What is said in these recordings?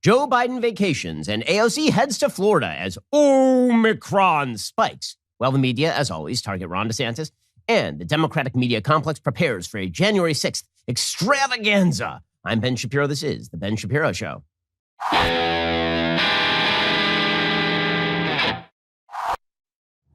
Joe Biden vacations and AOC heads to Florida as Omicron spikes. While the media, as always, target Ron DeSantis, and the Democratic media complex prepares for a January 6th extravaganza. I'm Ben Shapiro. This is The Ben Shapiro Show.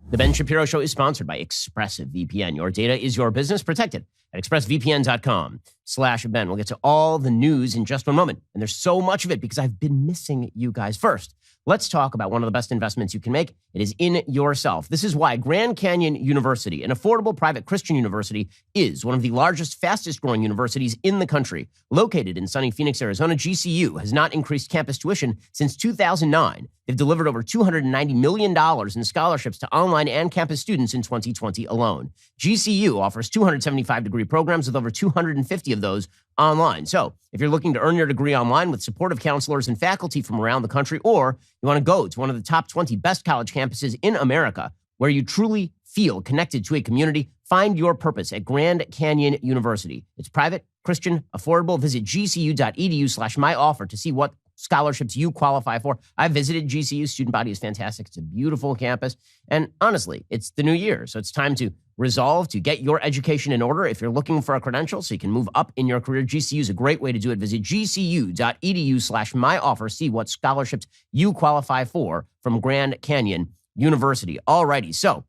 The Ben Shapiro Show is sponsored by ExpressVPN. Your data is your business. Protected at expressvpn.com/Ben. We'll get to all the news in just one moment. And there's so much of it because I've been missing you guys. First, let's talk about one of the best investments you can make. It is in yourself. This is why Grand Canyon University, an affordable private Christian university, is one of the largest, fastest growing universities in the country. Located in sunny Phoenix, Arizona, GCU has not increased campus tuition since 2009. They've delivered over $290 million in scholarships to online and campus students in 2020 alone. GCU offers 275-degree programs with over 250 of those online. So if you're looking to earn your degree online with supportive counselors and faculty from around the country, or you want to go to one of the top 20 best college campuses in America where you truly feel connected to a community, find your purpose at Grand Canyon University. It's private, Christian, affordable. Visit gcu.edu/myoffer to see what scholarships you qualify for. I visited GCU. Student body is fantastic. It's a beautiful campus. And honestly, it's the new year. So it's time to resolve to get your education in order. If you're looking for a credential so you can move up in your career, GCU is a great way to do it. Visit gcu.edu/myoffer. See what scholarships you qualify for from Grand Canyon University. Alrighty. So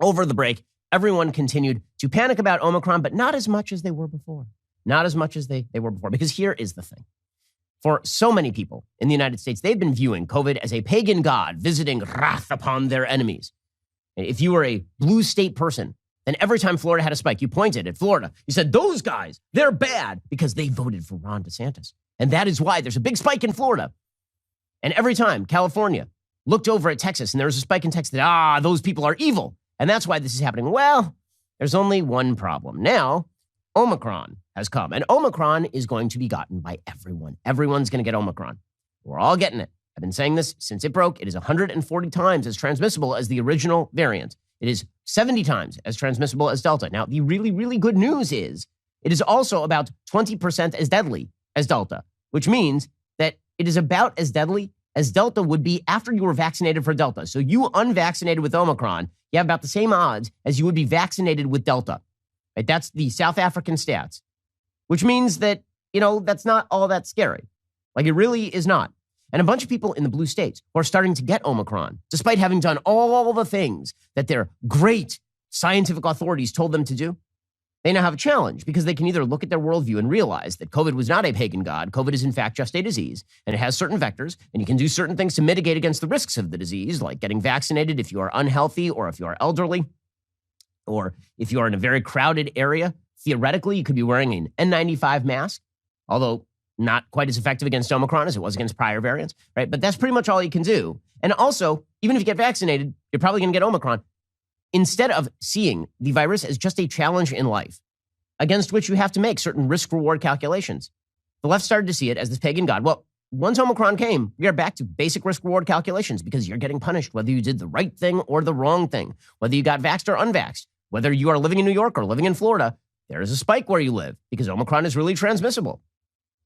over the break, everyone continued to panic about Omicron, but not as much as they were before. Not as much as they were before. Because here is the thing. For so many people in the United States, they've been viewing COVID as a pagan god visiting wrath upon their enemies. If you were a blue state person, then every time Florida had a spike, you pointed at Florida. You said, those guys, they're bad because they voted for Ron DeSantis. And that is why there's a big spike in Florida. And every time California looked over at Texas and there was a spike in Texas, those people are evil. And that's why this is happening. Well, there's only one problem. Now, Omicron has come, and Omicron is going to be gotten by everyone. Everyone's going to get Omicron. We're all getting it. I've been saying this since it broke. It is 140 times as transmissible as the original variant. It is 70 times as transmissible as Delta. Now, the really, really good news is it is also about 20% as deadly as Delta, which means that it is about as deadly as Delta would be after you were vaccinated for Delta. So you unvaccinated with Omicron, you have about the same odds as you would be vaccinated with Delta. Right? That's the South African stats, which means that, that's not all that scary. Like, it really is not. And a bunch of people in the blue states who are starting to get Omicron, despite having done all the things that their great scientific authorities told them to do, they now have a challenge because they can either look at their worldview and realize that COVID was not a pagan god. COVID is, in fact, just a disease, and it has certain vectors, and you can do certain things to mitigate against the risks of the disease, like getting vaccinated if you are unhealthy or if you are elderly, or if you are in a very crowded area. Theoretically, you could be wearing an N95 mask, although not quite as effective against Omicron as it was against prior variants, right? But that's pretty much all you can do. And also, even if you get vaccinated, you're probably going to get Omicron. Instead of seeing the virus as just a challenge in life against which you have to make certain risk-reward calculations, the left started to see it as this pagan god. Well, once Omicron came, we are back to basic risk-reward calculations because you're getting punished whether you did the right thing or the wrong thing, whether you got vaxxed or unvaxxed, whether you are living in New York or living in Florida. There is a spike where you live because Omicron is really transmissible.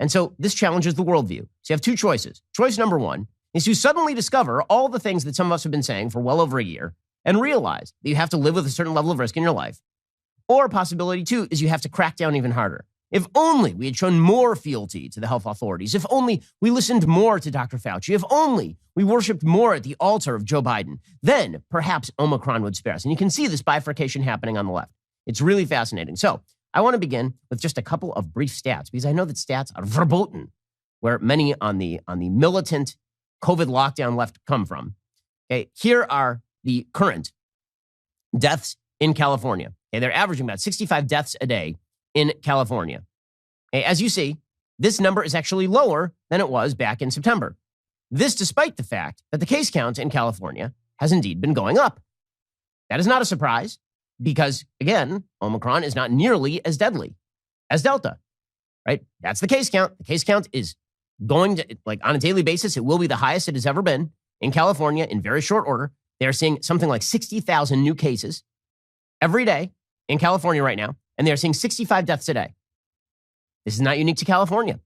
And so this challenges the worldview. So you have two choices. Choice number one is to suddenly discover all the things that some of us have been saying for well over a year and realize that you have to live with a certain level of risk in your life. Or possibility two is you have to crack down even harder. If only we had shown more fealty to the health authorities. If only we listened more to Dr. Fauci. If only we worshiped more at the altar of Joe Biden, then perhaps Omicron would spare us. And you can see this bifurcation happening on the left. It's really fascinating. So I want to begin with just a couple of brief stats because I know that stats are verboten, where many on the militant COVID lockdown left come from. Okay, here are the current deaths in California. Okay, they're averaging about 65 deaths a day in California. Okay, as you see, this number is actually lower than it was back in September. This despite the fact that the case count in California has indeed been going up. That is not a surprise because, again, Omicron is not nearly as deadly as Delta, right? That's the case count. The case count is going to, on a daily basis, it will be the highest it has ever been in California in very short order. They're seeing something like 60,000 new cases every day in California right now, and they're seeing 65 deaths a day. This is not unique to California.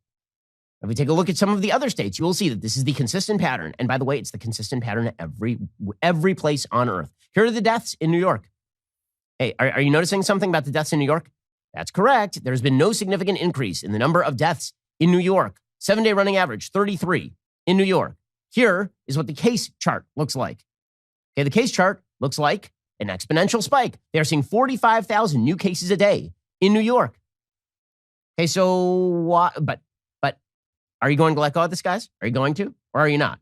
If we take a look at some of the other states, you will see that this is the consistent pattern. And by the way, it's the consistent pattern at every place on earth. Here are the deaths in New York. Hey, are you noticing something about the deaths in New York? That's correct. There's been no significant increase in the number of deaths in New York. 7-day running average, 33 in New York. Here is what the case chart looks like. Okay, the case chart looks like an exponential spike. They're seeing 45,000 new cases a day in New York. Okay, so what? But are you going to let go of this, guys? Are you going to, or are you not?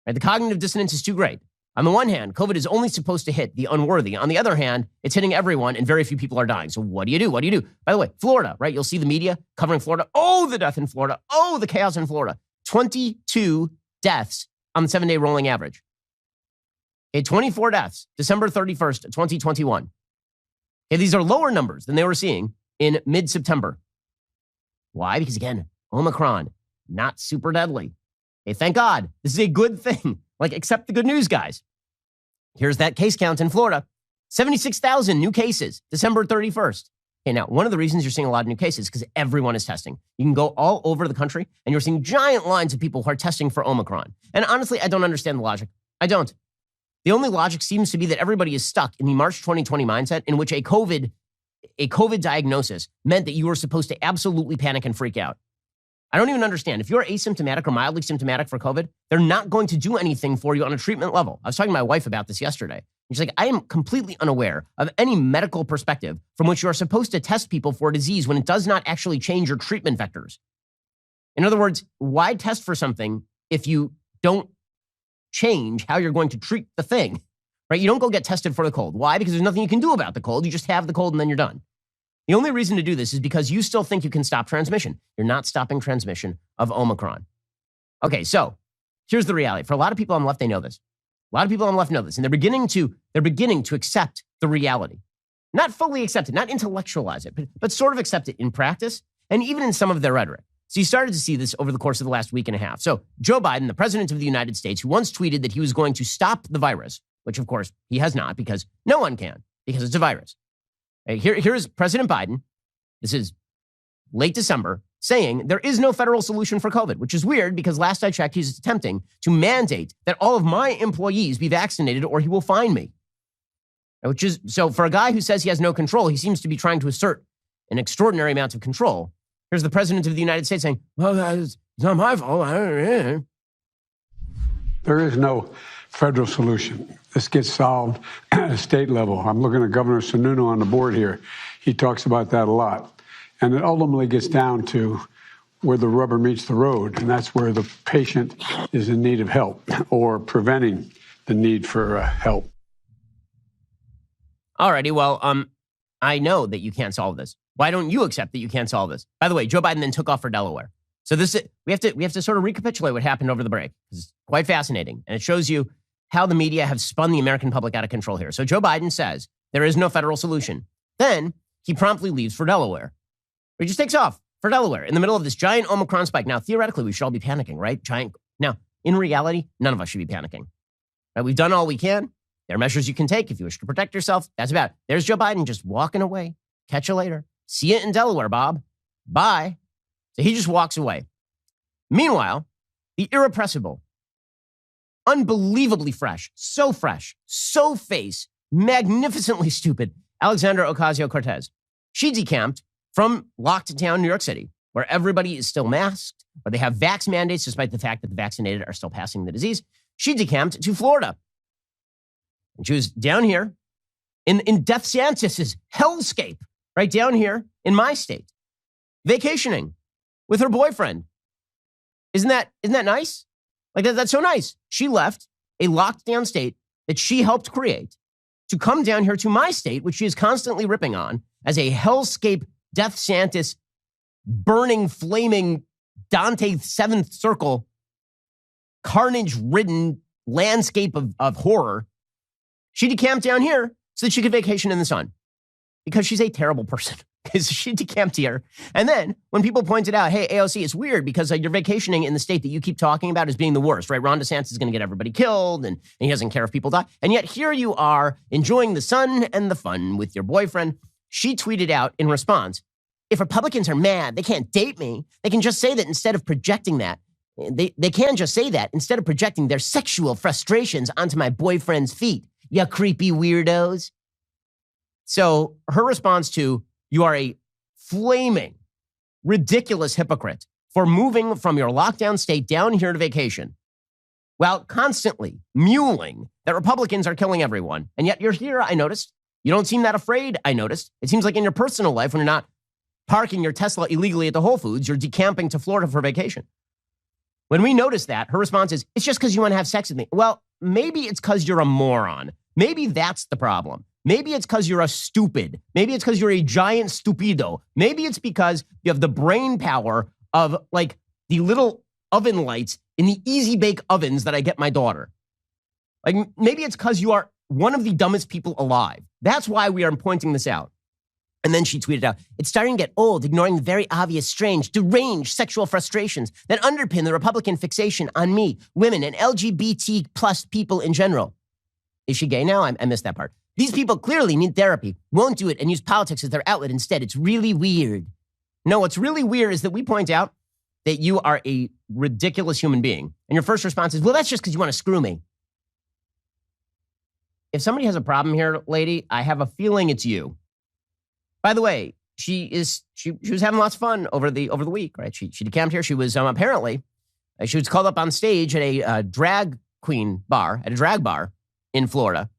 Right, the cognitive dissonance is too great. On the one hand, COVID is only supposed to hit the unworthy. On the other hand, it's hitting everyone, and very few people are dying. So what do you do? What do you do? By the way, Florida, right? You'll see the media covering Florida. Oh, the death in Florida. Oh, the chaos in Florida. 22 deaths on the 7-day rolling average. Okay, 24 deaths, December 31st, 2021. Okay, these are lower numbers than they were seeing in mid-September. Why? Because again, Omicron, not super deadly. Hey, thank God. This is a good thing. Like, accept the good news, guys. Here's that case count in Florida. 76,000 new cases, December 31st. Okay, now, one of the reasons you're seeing a lot of new cases is because everyone is testing. You can go all over the country, and you're seeing giant lines of people who are testing for Omicron. And honestly, I don't understand the logic. I don't. The only logic seems to be that everybody is stuck in the March 2020 mindset in which a COVID diagnosis meant that you were supposed to absolutely panic and freak out. I don't even understand. If you're asymptomatic or mildly symptomatic for COVID, they're not going to do anything for you on a treatment level. I was talking to my wife about this yesterday. She's like, I am completely unaware of any medical perspective from which you are supposed to test people for a disease when it does not actually change your treatment vectors. In other words, why test for something if you don't change how you're going to treat the thing, right? You don't go get tested for the cold. Why? Because there's nothing you can do about the cold. You just have the cold and then you're done. The only reason to do this is because you still think you can stop transmission. You're not stopping transmission of Omicron. Okay, so here's the reality. For a lot of people on the left, they know this. A lot of people on the left know this, and they're beginning to accept the reality. Not fully accept it, not intellectualize it, but sort of accept it in practice and even in some of their rhetoric. So you started to see this over the course of the last week and a half. So Joe Biden, the president of the United States, who once tweeted that he was going to stop the virus, which of course he has not because no one can, because it's a virus. Here's President Biden. This is late December, saying there is no federal solution for COVID, which is weird because last I checked, he's attempting to mandate that all of my employees be vaccinated or he will fine me. Which is, so for a guy who says he has no control, he seems to be trying to assert an extraordinary amount of control. Here's the president of the United States saying, well, it's not my fault. There is no federal solution. This gets solved at a state level. I'm looking at Governor Sununu on the board here. He talks about that a lot. And it ultimately gets down to where the rubber meets the road, and that's where the patient is in need of help or preventing the need for help. Alrighty, well, I know that you can't solve this. Why don't you accept that you can't solve this? By the way, Joe Biden then took off for Delaware. So we have to sort of recapitulate what happened over the break. It's quite fascinating, and it shows you how the media have spun the American public out of control here. So Joe Biden says there is no federal solution. Then he promptly leaves for Delaware. He just takes off for Delaware in the middle of this giant Omicron spike. Now, theoretically, we should all be panicking, right? Now, in reality, none of us should be panicking. Right? We've done all we can. There are measures you can take if you wish to protect yourself. That's about it. There's Joe Biden just walking away. Catch you later. See you in Delaware, Bob. Bye. So he just walks away. Meanwhile, the irrepressible, unbelievably fresh, so face, magnificently stupid Alexandra Ocasio-Cortez. She decamped from locked down New York City, where everybody is still masked, where they have vax mandates, despite the fact that the vaccinated are still passing the disease. She decamped to Florida. And she was down here in DeSantis' hellscape, right down here in my state, vacationing with her boyfriend. Isn't that nice? Like, that's so nice. She left a locked down state that she helped create to come down here to my state, which she is constantly ripping on as a hellscape, DeSantis, burning, flaming, Dante Seventh Circle, carnage-ridden landscape of horror. She decamped down here so that she could vacation in the sun because she's a terrible person. Because she decamped here. And then when people pointed out, hey, AOC, it's weird because you're vacationing in the state that you keep talking about as being the worst, right? Ron DeSantis is going to get everybody killed and he doesn't care if people die. And yet here you are enjoying the sun and the fun with your boyfriend. She tweeted out in response, if Republicans are mad, they can't date me. They can just say that instead of projecting that. They can just say that instead of projecting their sexual frustrations onto my boyfriend's feet. You creepy weirdos. So her response to, you are a flaming, ridiculous hypocrite for moving from your lockdown state down here to vacation while constantly mewling that Republicans are killing everyone. And yet you're here, I noticed. You don't seem that afraid, I noticed. It seems like in your personal life, when you're not parking your Tesla illegally at the Whole Foods, you're decamping to Florida for vacation. When we notice that, her response is, it's just because you want to have sex with me. Well, maybe it's because you're a moron. Maybe that's the problem. Maybe it's because you're a stupid. Maybe it's because you're a giant stupido. Maybe it's because you have the brain power of like the little oven lights in the easy bake ovens that I get my daughter. Like maybe it's because you are one of the dumbest people alive. That's why we are pointing this out. And then she tweeted out, it's starting to get old, ignoring the very obvious, strange, deranged sexual frustrations that underpin the Republican fixation on me, women, and LGBT plus people in general. Is she gay now? I missed that part. These people clearly need therapy, won't do it, and use politics as their outlet instead. It's really weird. No, what's really weird is that we point out that you are a ridiculous human being. And your first response is, well, that's just because you want to screw me. If somebody has a problem here, lady, I have a feeling it's you. By the way, she was having lots of fun over the week, right? She decamped here. She was apparently she was called up on stage at a drag queen bar, at a drag bar in Florida,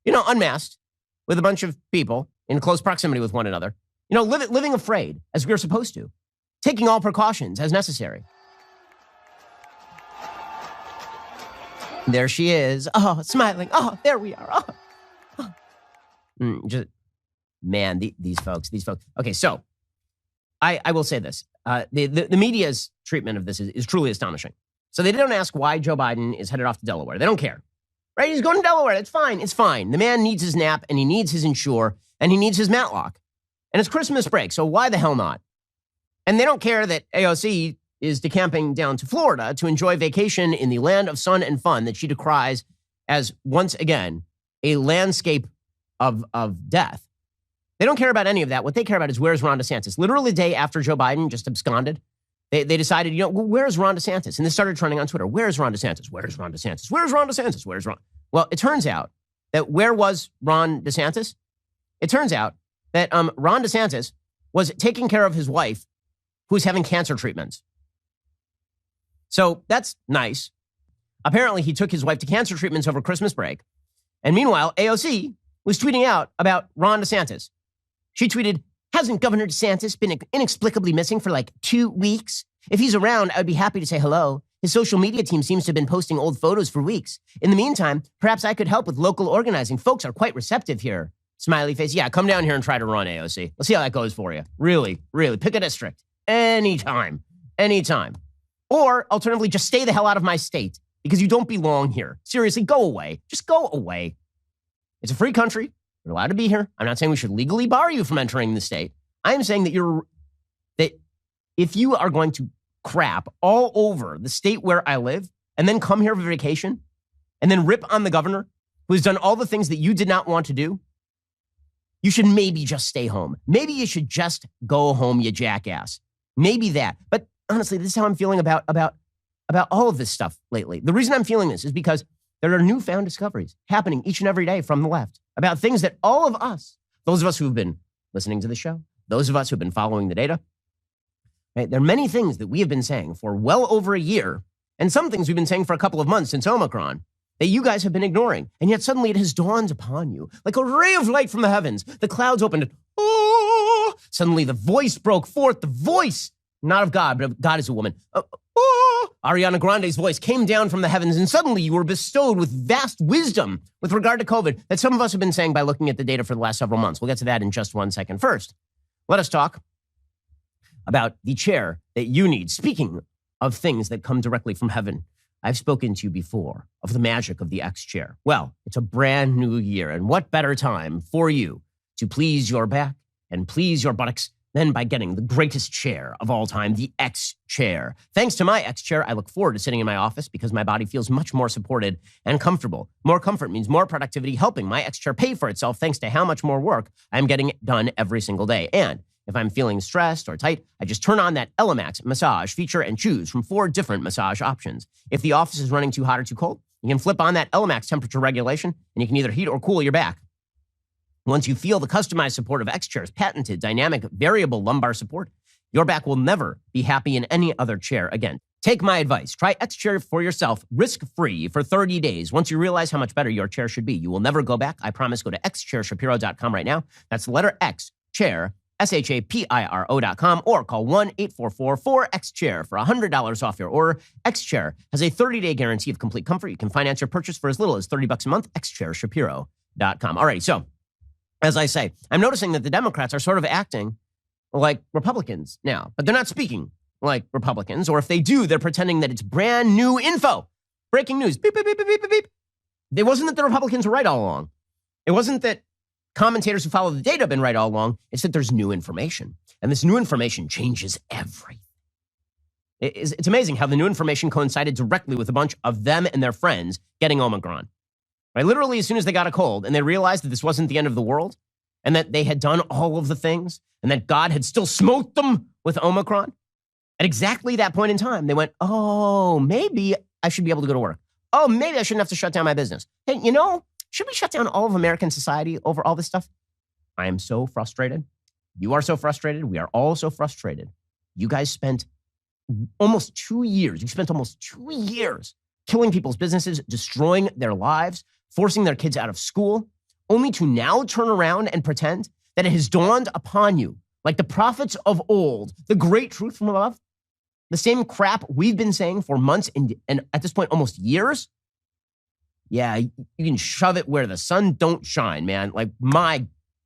unmasked with a bunch of people in close proximity with one another, living afraid as we're supposed to, taking all precautions as necessary. There she is, smiling. There we are. These folks. Okay, so I will say this. The media's treatment of this is truly astonishing. So they don't ask why Joe Biden is headed off to Delaware. They don't care. Right? He's going to Delaware. It's fine. It's fine. The man needs his nap, and he needs his Ensure, and he needs his Matlock. And it's Christmas break, so why the hell not? And they don't care that AOC is decamping down to Florida to enjoy vacation in the land of sun and fun that she decries as, once again, a landscape of death. They don't care about any of that. What they care about is, where's Ron DeSantis? Literally the day after Joe Biden just absconded, they decided, where's Ron DeSantis? And they started trending on Twitter. Where's Ron DeSantis? Where's Ron DeSantis? Where's Ron DeSantis? Where's Ron? Well, it turns out that where was Ron DeSantis? It turns out that Ron DeSantis was taking care of his wife who's having cancer treatments. So that's nice. Apparently, he took his wife to cancer treatments over Christmas break. And meanwhile, AOC was tweeting out about Ron DeSantis. She tweeted, hasn't Governor DeSantis been inexplicably missing for like 2 weeks? If he's around, I would be happy to say hello. His social media team seems to have been posting old photos for weeks. In the meantime, perhaps I could help with local organizing. Folks are quite receptive here. Smiley face. Yeah, come down here and try to run, AOC. Let's see how that goes for you. Really, really. Pick a district. Anytime. Or alternatively, just stay the hell out of my state because you don't belong here. Seriously, go away. Just go away. It's a free country. You're allowed to be here. I'm not saying we should legally bar you from entering the state. I'm saying that if you are going to crap all over the state where I live and then come here for vacation and then rip on the governor who has done all the things that you did not want to do, you should maybe just stay home. Maybe you should just go home, you jackass. Maybe that. But honestly, this is how I'm feeling about all of this stuff lately. The reason I'm feeling this is because there are newfound discoveries happening each and every day from the left about things that all of us, those of us who've been listening to the show, those of us who've been following the data, right? There are many things that we have been saying for well over a year, and some things we've been saying for a couple of months since Omicron, that you guys have been ignoring. And yet suddenly it has dawned upon you like a ray of light from the heavens. The clouds opened and suddenly the voice broke forth, the voice, not of God, but of God is a woman. Ariana Grande's voice came down from the heavens, and suddenly you were bestowed with vast wisdom with regard to COVID that some of us have been saying by looking at the data for the last several months. We'll get to that in just 1 second. First, let us talk about the chair that you need. Speaking of things that come directly from heaven, I've spoken to you before of the magic of the X chair. Well, it's a brand new year, and what better time for you to please your back and please your buttocks than by getting the greatest chair of all time, the X chair. Thanks to my X chair, I look forward to sitting in my office because my body feels much more supported and comfortable. More comfort means more productivity, helping my X chair pay for itself thanks to how much more work I'm getting done every single day. And If I'm feeling stressed or tight, I just turn on that Elemax massage feature and choose from 4 different massage options. If the office is running too hot or too cold, you can flip on that Elemax temperature regulation, and you can either heat or cool your back. Once you feel the customized support of X-Chair's patented dynamic variable lumbar support, your back will never be happy in any other chair again. Take my advice. Try X-Chair for yourself, risk-free, for 30 days. Once you realize how much better your chair should be, you will never go back. I promise. Go to xchairshapiro.com right now. That's the letter X, chair, SHAPIRO.com, or call 1-844-4XChair for $100 off your order. X-Chair has a 30-day guarantee of complete comfort. You can finance your purchase for as little as $30 a month. xchairshapiro.com. All right, so as I say, I'm noticing that the Democrats are sort of acting like Republicans now, but they're not speaking like Republicans, or if they do, they're pretending that it's brand new info. Breaking news. Beep, beep, beep, beep, beep, beep. It wasn't that the Republicans were right all along. It wasn't that commentators who follow the data have been right all along. It's that there's new information, and this new information changes everything. It's amazing how the new information coincided directly with a bunch of them and their friends getting Omicron. Right? Literally, as soon as they got a cold and they realized that this wasn't the end of the world and that they had done all of the things and that God had still smote them with Omicron, at exactly that point in time, they went, oh, maybe I should be able to go to work. Oh, maybe I shouldn't have to shut down my business. Hey, should we shut down all of American society over all this stuff? I am so frustrated. You are so frustrated. We are all so frustrated. You guys spent almost 2 years. You spent almost 2 years killing people's businesses, destroying their lives, forcing their kids out of school, only to now turn around and pretend that it has dawned upon you, like the prophets of old, the great truth from above, the same crap we've been saying for months and at this point almost years. Yeah, you can shove it where the sun don't shine, man. Like, my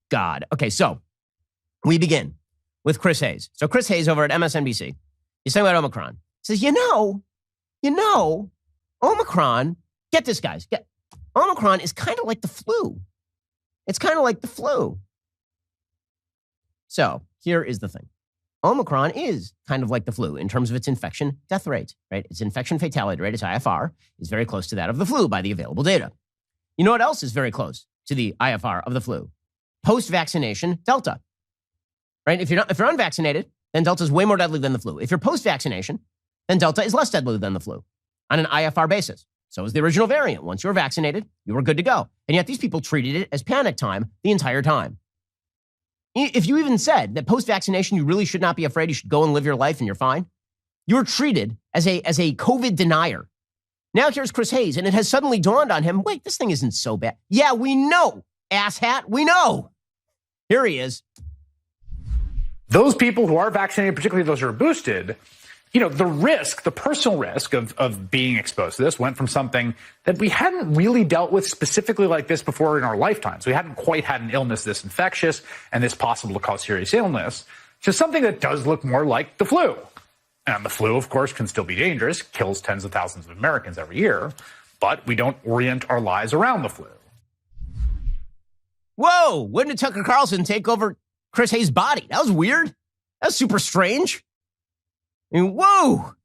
God. Okay, so we begin with Chris Hayes. So Chris Hayes over at MSNBC, he's talking about Omicron. He says, Omicron, get this, guys. Omicron is kind of like the flu. It's kind of like the flu. So here is the thing. Omicron is kind of like the flu in terms of its infection death rate, right? Its infection fatality rate, its IFR, is very close to that of the flu by the available data. You know what else is very close to the IFR of the flu? Post-vaccination Delta, right? If you're unvaccinated, then Delta is way more deadly than the flu. If you're post-vaccination, then Delta is less deadly than the flu on an IFR basis. So is the original variant. Once you were vaccinated, you were good to go. And yet these people treated it as panic time the entire time. If you even said that post-vaccination, you really should not be afraid, you should go and live your life and you're fine, you're treated as a COVID denier. Now here's Chris Hayes, and it has suddenly dawned on him, wait, this thing isn't so bad. Yeah, we know, asshat, we know. Here he is. Those people who are vaccinated, particularly those who are boosted, the personal risk of being exposed to this went from something that we hadn't really dealt with specifically like this before in our lifetimes. We hadn't quite had an illness this infectious and this possible to cause serious illness to something that does look more like the flu. And the flu, of course, can still be dangerous, kills tens of thousands of Americans every year, but we don't orient our lives around the flu. Whoa, when did Tucker Carlson take over Chris Hayes' body? That was weird. That was super strange. I mean, whoa!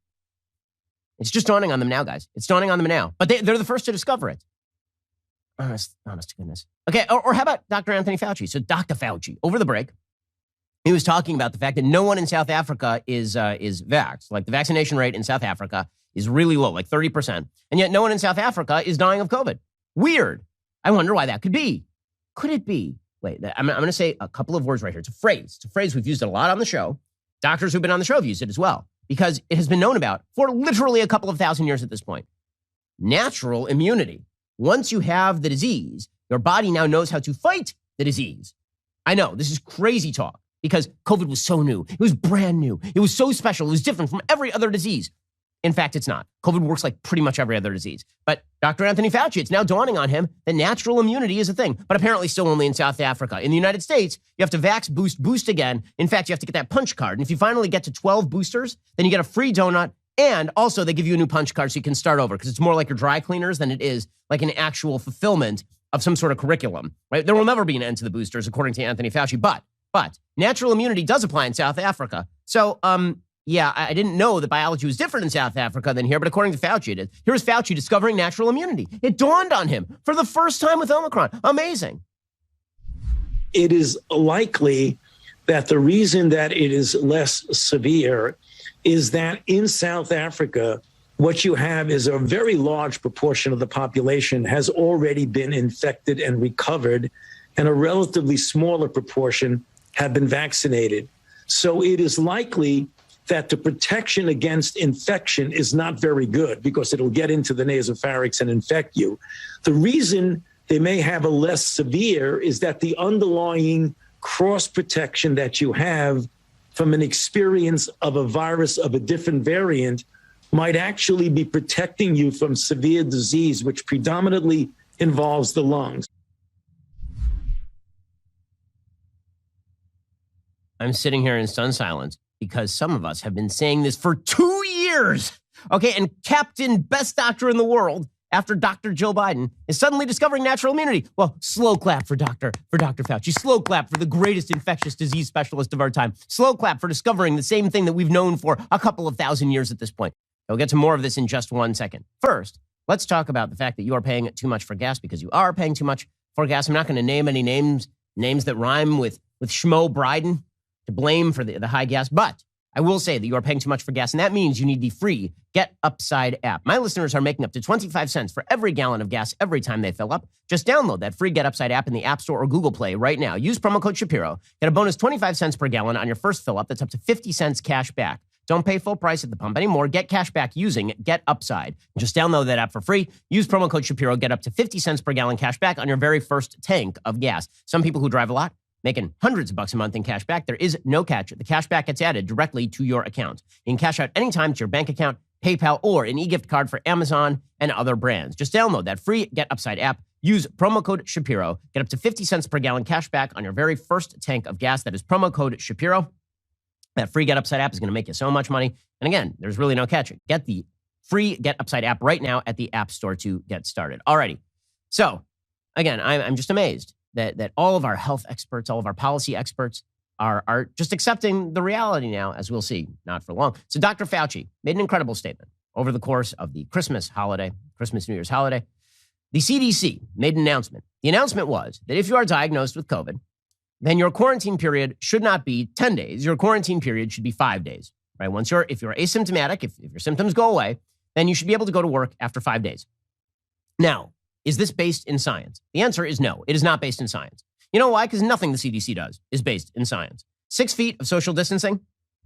It's just dawning on them now, guys. It's dawning on them now. But they're the first to discover it. Honest to goodness. Okay, or how about Dr. Anthony Fauci? So Dr. Fauci, over the break, he was talking about the fact that no one in South Africa is vaxxed. Like, the vaccination rate in South Africa is really low, like 30%. And yet no one in South Africa is dying of COVID. Weird. I wonder why that could be. Could it be? Wait, I'm going to say a couple of words right here. It's a phrase. It's a phrase we've used it a lot on the show. Doctors who've been on the show have used it as well, because it has been known about for literally a couple of thousand years at this point. Natural immunity. Once you have the disease, your body now knows how to fight the disease. I know, this is crazy talk, because COVID was so new. It was brand new. It was so special. It was different from every other disease. In fact, it's not. COVID works like pretty much every other disease. But Dr. Anthony Fauci, it's now dawning on him that natural immunity is a thing, but apparently still only in South Africa. In the United States, you have to vax, boost again. In fact, you have to get that punch card. And if you finally get to 12 boosters, then you get a free donut. And also, they give you a new punch card so you can start over, because it's more like your dry cleaners than it is like an actual fulfillment of some sort of curriculum, right? There will never be an end to the boosters, according to Anthony Fauci. But natural immunity does apply in South Africa. So, yeah, I didn't know that biology was different in South Africa than here, but according to Fauci, it is. Here's Fauci discovering natural immunity. It dawned on him for the first time with Omicron. Amazing. It is likely that the reason that it is less severe is that in South Africa, what you have is a very large proportion of the population has already been infected and recovered, and a relatively smaller proportion have been vaccinated. So it is likely that the protection against infection is not very good because it'll get into the nasopharynx and infect you. The reason they may have a less severe is that the underlying cross protection that you have from an experience of a virus of a different variant might actually be protecting you from severe disease, which predominantly involves the lungs. I'm sitting here in stunned silence because some of us have been saying this for 2 years. Okay, and Captain Best Doctor in the World, after Dr. Joe Biden, is suddenly discovering natural immunity. Well, slow clap for Dr. Fauci. Slow clap for the greatest infectious disease specialist of our time. Slow clap for discovering the same thing that we've known for a couple of thousand years at this point. I'll get to more of this in just 1 second. First, let's talk about the fact that you are paying too much for gas, because you are paying too much for gas. I'm not going to name any names that rhyme with Schmo Bryden to blame for the high gas, but I will say that you are paying too much for gas, and that means you need the free Get Upside app. My listeners are making up to 25 cents for every gallon of gas every time they fill up. Just download that free Get Upside app in the App Store or Google Play right now. Use promo code Shapiro. Get a bonus 25 cents per gallon on your first fill up. That's up to 50 cents cash back. Don't pay full price at the pump anymore. Get cash back using Get Upside. Just download that app for free. Use promo code Shapiro. Get up to 50 cents per gallon cash back on your very first tank of gas. Some people who drive a lot, making hundreds of bucks a month in cash back, there is no catch. The cash back gets added directly to your account. You can cash out anytime to your bank account, PayPal, or an e-gift card for Amazon and other brands. Just download that free Get Upside app. Use promo code Shapiro. Get up to 50 cents per gallon cash back on your very first tank of gas. That is promo code Shapiro. That free Get Upside app is going to make you so much money. And again, there's really no catch. Get the free Get Upside app right now at the App Store to get started. Alrighty. So, again, I'm just amazed that all of our health experts, all of our policy experts are just accepting the reality now, as we'll see, not for long. So Dr. Fauci made an incredible statement over the course of the Christmas New Year's holiday. The CDC made an announcement. The announcement was that if you are diagnosed with COVID, then your quarantine period should not be 10 days. Your quarantine period should be 5 days, right? If you're asymptomatic, if your symptoms go away, then you should be able to go to work after 5 days. Now, is this based in science? The answer is no. It is not based in science. You know why? Because nothing the CDC does is based in science. 6 feet of social distancing,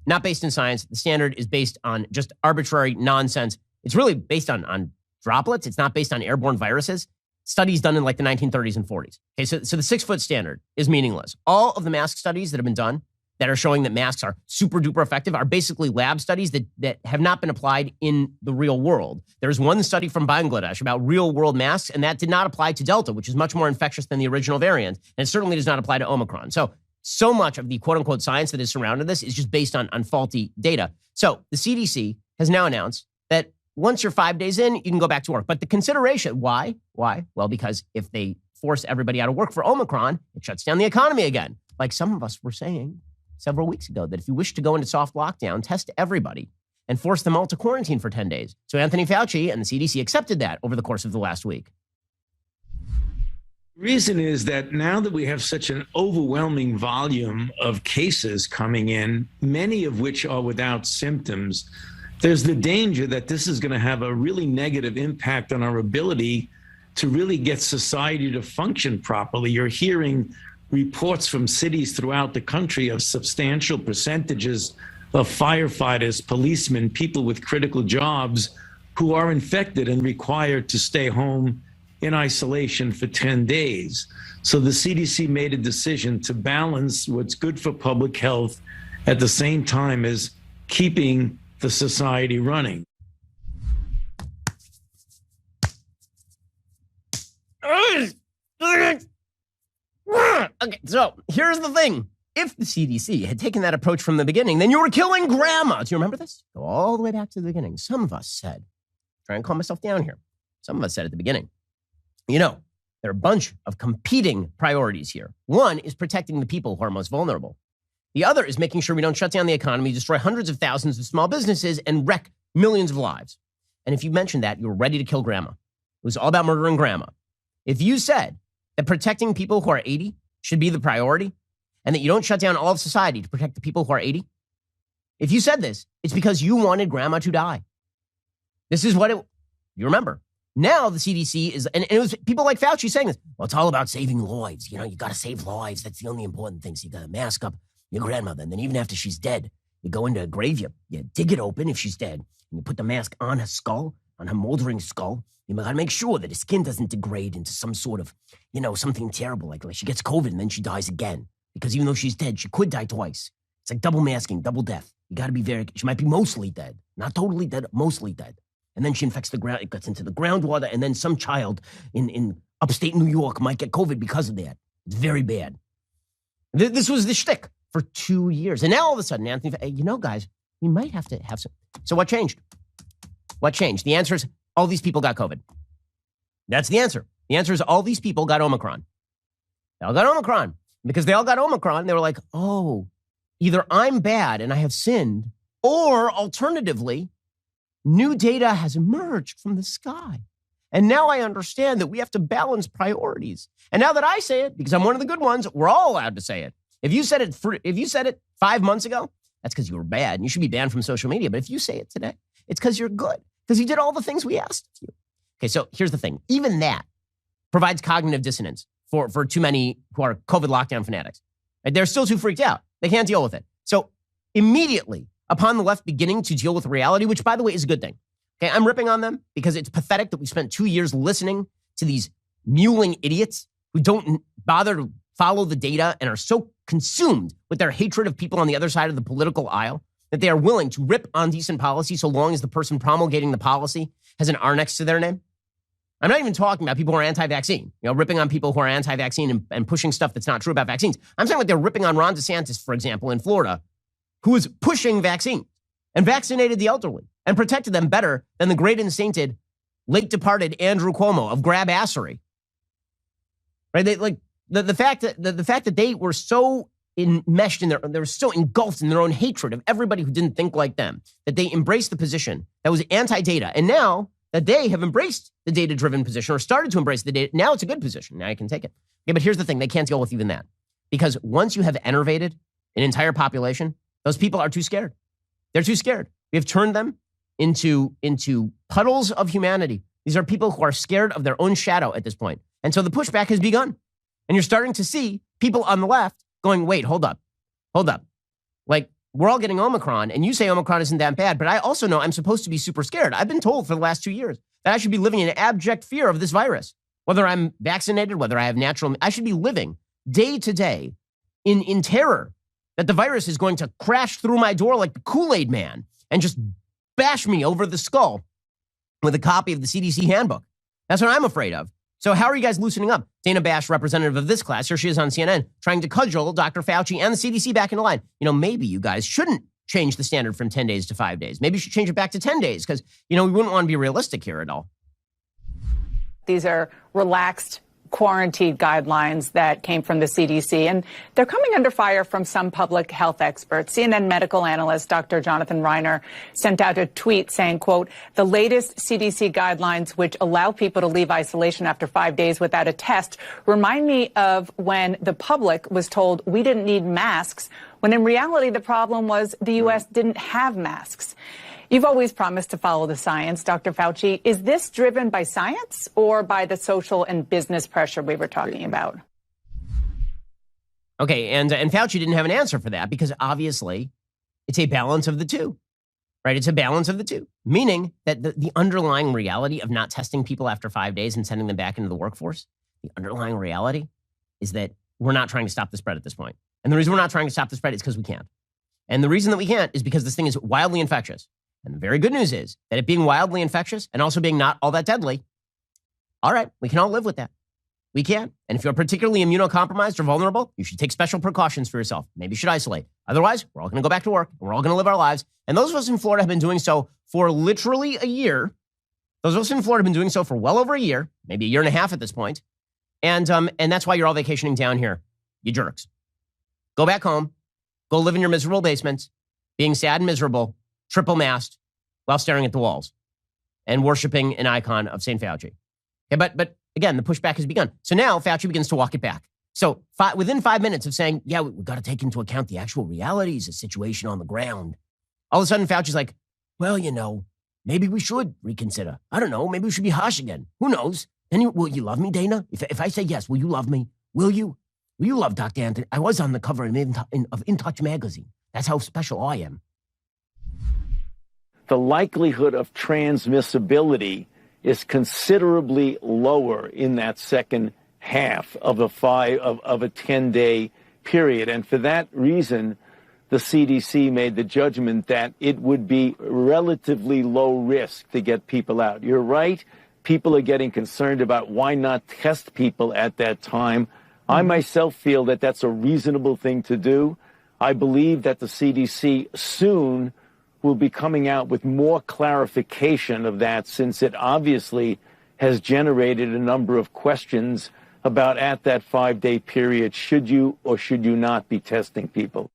not based in science. The standard is based on just arbitrary nonsense. It's really based on droplets. It's not based on airborne viruses. Studies done in like the 1930s and 40s. Okay, so the 6 foot standard is meaningless. All of the mask studies that have been done that are showing that masks are super duper effective are basically lab studies that have not been applied in the real world. There's one study from Bangladesh about real world masks, and that did not apply to Delta, which is much more infectious than the original variant. And it certainly does not apply to Omicron. So much of the quote unquote science that is surrounding this is just based on faulty data. So the CDC has now announced that once you're 5 days in, you can go back to work. But the consideration, why? Well, because if they force everybody out of work for Omicron, it shuts down the economy again. Like some of us were saying several weeks ago, that if you wish to go into soft lockdown, test everybody and force them all to quarantine for 10 days. So Anthony Fauci and the CDC accepted that over the course of the last week. The reason is that now that we have such an overwhelming volume of cases coming in, many of which are without symptoms, there's the danger that this is going to have a really negative impact on our ability to really get society to function properly. You're hearing reports from cities throughout the country of substantial percentages of firefighters, policemen, people with critical jobs who are infected and required to stay home in isolation for 10 days. So the CDC made a decision to balance what's good for public health at the same time as keeping the society running. Okay, so here's the thing. If the CDC had taken that approach from the beginning, then you were killing grandma. Do you remember this? Go all the way back to the beginning. Some of us said, try and calm myself down here. Some of us said at the beginning, there are a bunch of competing priorities here. One is protecting the people who are most vulnerable. The other is making sure we don't shut down the economy, destroy hundreds of thousands of small businesses, and wreck millions of lives. And if you mentioned that, you were ready to kill grandma. It was all about murdering grandma. If you said that protecting people who are 80 should be the priority, and that you don't shut down all of society to protect the people who are 80? If you said this, it's because you wanted grandma to die. This is what you remember. Now the CDC is, and it was people like Fauci saying this, well, it's all about saving lives. You got to save lives. That's the only important thing. So you got to mask up your grandmother. And then even after she's dead, you go into a grave, you dig it open if she's dead, and you put the mask on her skull, on her moldering skull. You got to make sure that her skin doesn't degrade into some sort of, something terrible, like she gets COVID and then she dies again. Because even though she's dead, she could die twice. It's like double masking, double death. You got to be she might be mostly dead, not totally dead, mostly dead. And then she infects the ground, it gets into the groundwater, and then some child in upstate New York might get COVID because of that. It's very bad. This was the shtick for 2 years. And now all of a sudden, Anthony, guys, we might have to have some. So what changed? What changed? The answer is all these people got COVID. That's the answer. The answer is all these people got Omicron. They all got Omicron. Because they all got Omicron, they were like, oh, either I'm bad and I have sinned, or alternatively, new data has emerged from the sky. And now I understand that we have to balance priorities. And now that I say it, because I'm one of the good ones, we're all allowed to say it. If you said it 5 months ago, that's because you were bad and you should be banned from social media. But if you say it today, it's because you're good, because you did all the things we asked of you. Okay, so here's the thing. Even that provides cognitive dissonance for too many who are COVID lockdown fanatics. Right? They're still too freaked out. They can't deal with it. So immediately upon the left beginning to deal with reality, which by the way is a good thing. Okay, I'm ripping on them because it's pathetic that we spent 2 years listening to these mewling idiots who don't bother to follow the data and are so consumed with their hatred of people on the other side of the political aisle that they are willing to rip on decent policy so long as the person promulgating the policy has an R next to their name. I'm not even talking about people who are anti-vaccine, ripping on people who are anti-vaccine and pushing stuff that's not true about vaccines. I'm saying like they're ripping on Ron DeSantis, for example, in Florida, who is pushing vaccines and vaccinated the elderly and protected them better than the great and sainted, late departed Andrew Cuomo of grab-assery. Right? The fact that they were so enmeshed in they were so engulfed in their own hatred of everybody who didn't think like them, that they embraced the position that was anti-data. And now that they have embraced the data-driven position or started to embrace the data, now it's a good position. Now you can take it. Okay, but here's the thing. They can't deal with even that. Because once you have enervated an entire population, those people are too scared. They're too scared. We have turned them into puddles of humanity. These are people who are scared of their own shadow at this point. And so the pushback has begun. And you're starting to see people on the left going, wait, hold up. Like, we're all getting Omicron, and you say Omicron isn't that bad, but I also know I'm supposed to be super scared. I've been told for the last 2 years that I should be living in abject fear of this virus. Whether I'm vaccinated, whether I have I should be living day to day in terror that the virus is going to crash through my door like the Kool-Aid man and just bash me over the skull with a copy of the CDC handbook. That's what I'm afraid of. So how are you guys loosening up? Dana Bash, representative of this class, here she is on CNN, trying to cudgel Dr. Fauci and the CDC back into line. Maybe you guys shouldn't change the standard from 10 days to 5 days. Maybe you should change it back to 10 days because, we wouldn't want to be realistic here at all. These are relaxed quarantine guidelines that came from the CDC, and they're coming under fire from some public health experts. CNN medical analyst Dr. Jonathan Reiner sent out a tweet saying, quote, the latest CDC guidelines, which allow people to leave isolation after 5 days without a test, remind me of when the public was told we didn't need masks, when in reality the problem was the U.S. didn't have masks. You've always promised to follow the science, Dr. Fauci. Is this driven by science or by the social and business pressure we were talking about? Okay, and Fauci didn't have an answer for that because obviously it's a balance of the two, right? It's a balance of the two, meaning that the underlying reality of not testing people after 5 days and sending them back into the workforce, the underlying reality is that we're not trying to stop the spread at this point. And the reason we're not trying to stop the spread is because we can't. And the reason that we can't is because this thing is wildly infectious. And the very good news is that it being wildly infectious and also being not all that deadly, all right, we can all live with that. We can. And if you're particularly immunocompromised or vulnerable, you should take special precautions for yourself. Maybe you should isolate. Otherwise, we're all going to go back to work and we're all going to live our lives. And those of us in Florida have been doing so for literally a year. Those of us in Florida have been doing so for well over a year, maybe a year and a half at this point. And that's why you're all vacationing down here, you jerks. Go back home. Go live in your miserable basements, being sad and miserable, triple masked while staring at the walls and worshiping an icon of St. Fauci. Okay, but again, the pushback has begun. So now Fauci begins to walk it back. So within 5 minutes of saying, yeah, we've got to take into account the actual realities of the situation on the ground, all of a sudden Fauci's like, well, maybe we should reconsider. I don't know. Maybe we should be harsh again. Who knows? Then will you love me, Dana? If I say yes, will you love me? Will you? Will you love Dr. Anthony? I was on the cover of In Touch magazine. That's how special I am. The likelihood of transmissibility is considerably lower in that second half of a 10-day period. And for that reason, the CDC made the judgment that it would be relatively low risk to get people out. You're right. People are getting concerned about why not test people at that time. I myself feel that that's a reasonable thing to do. I believe that the CDC soon will be coming out with more clarification of that, since it obviously has generated a number of questions about at that 5-day period, should you or should you not be testing people?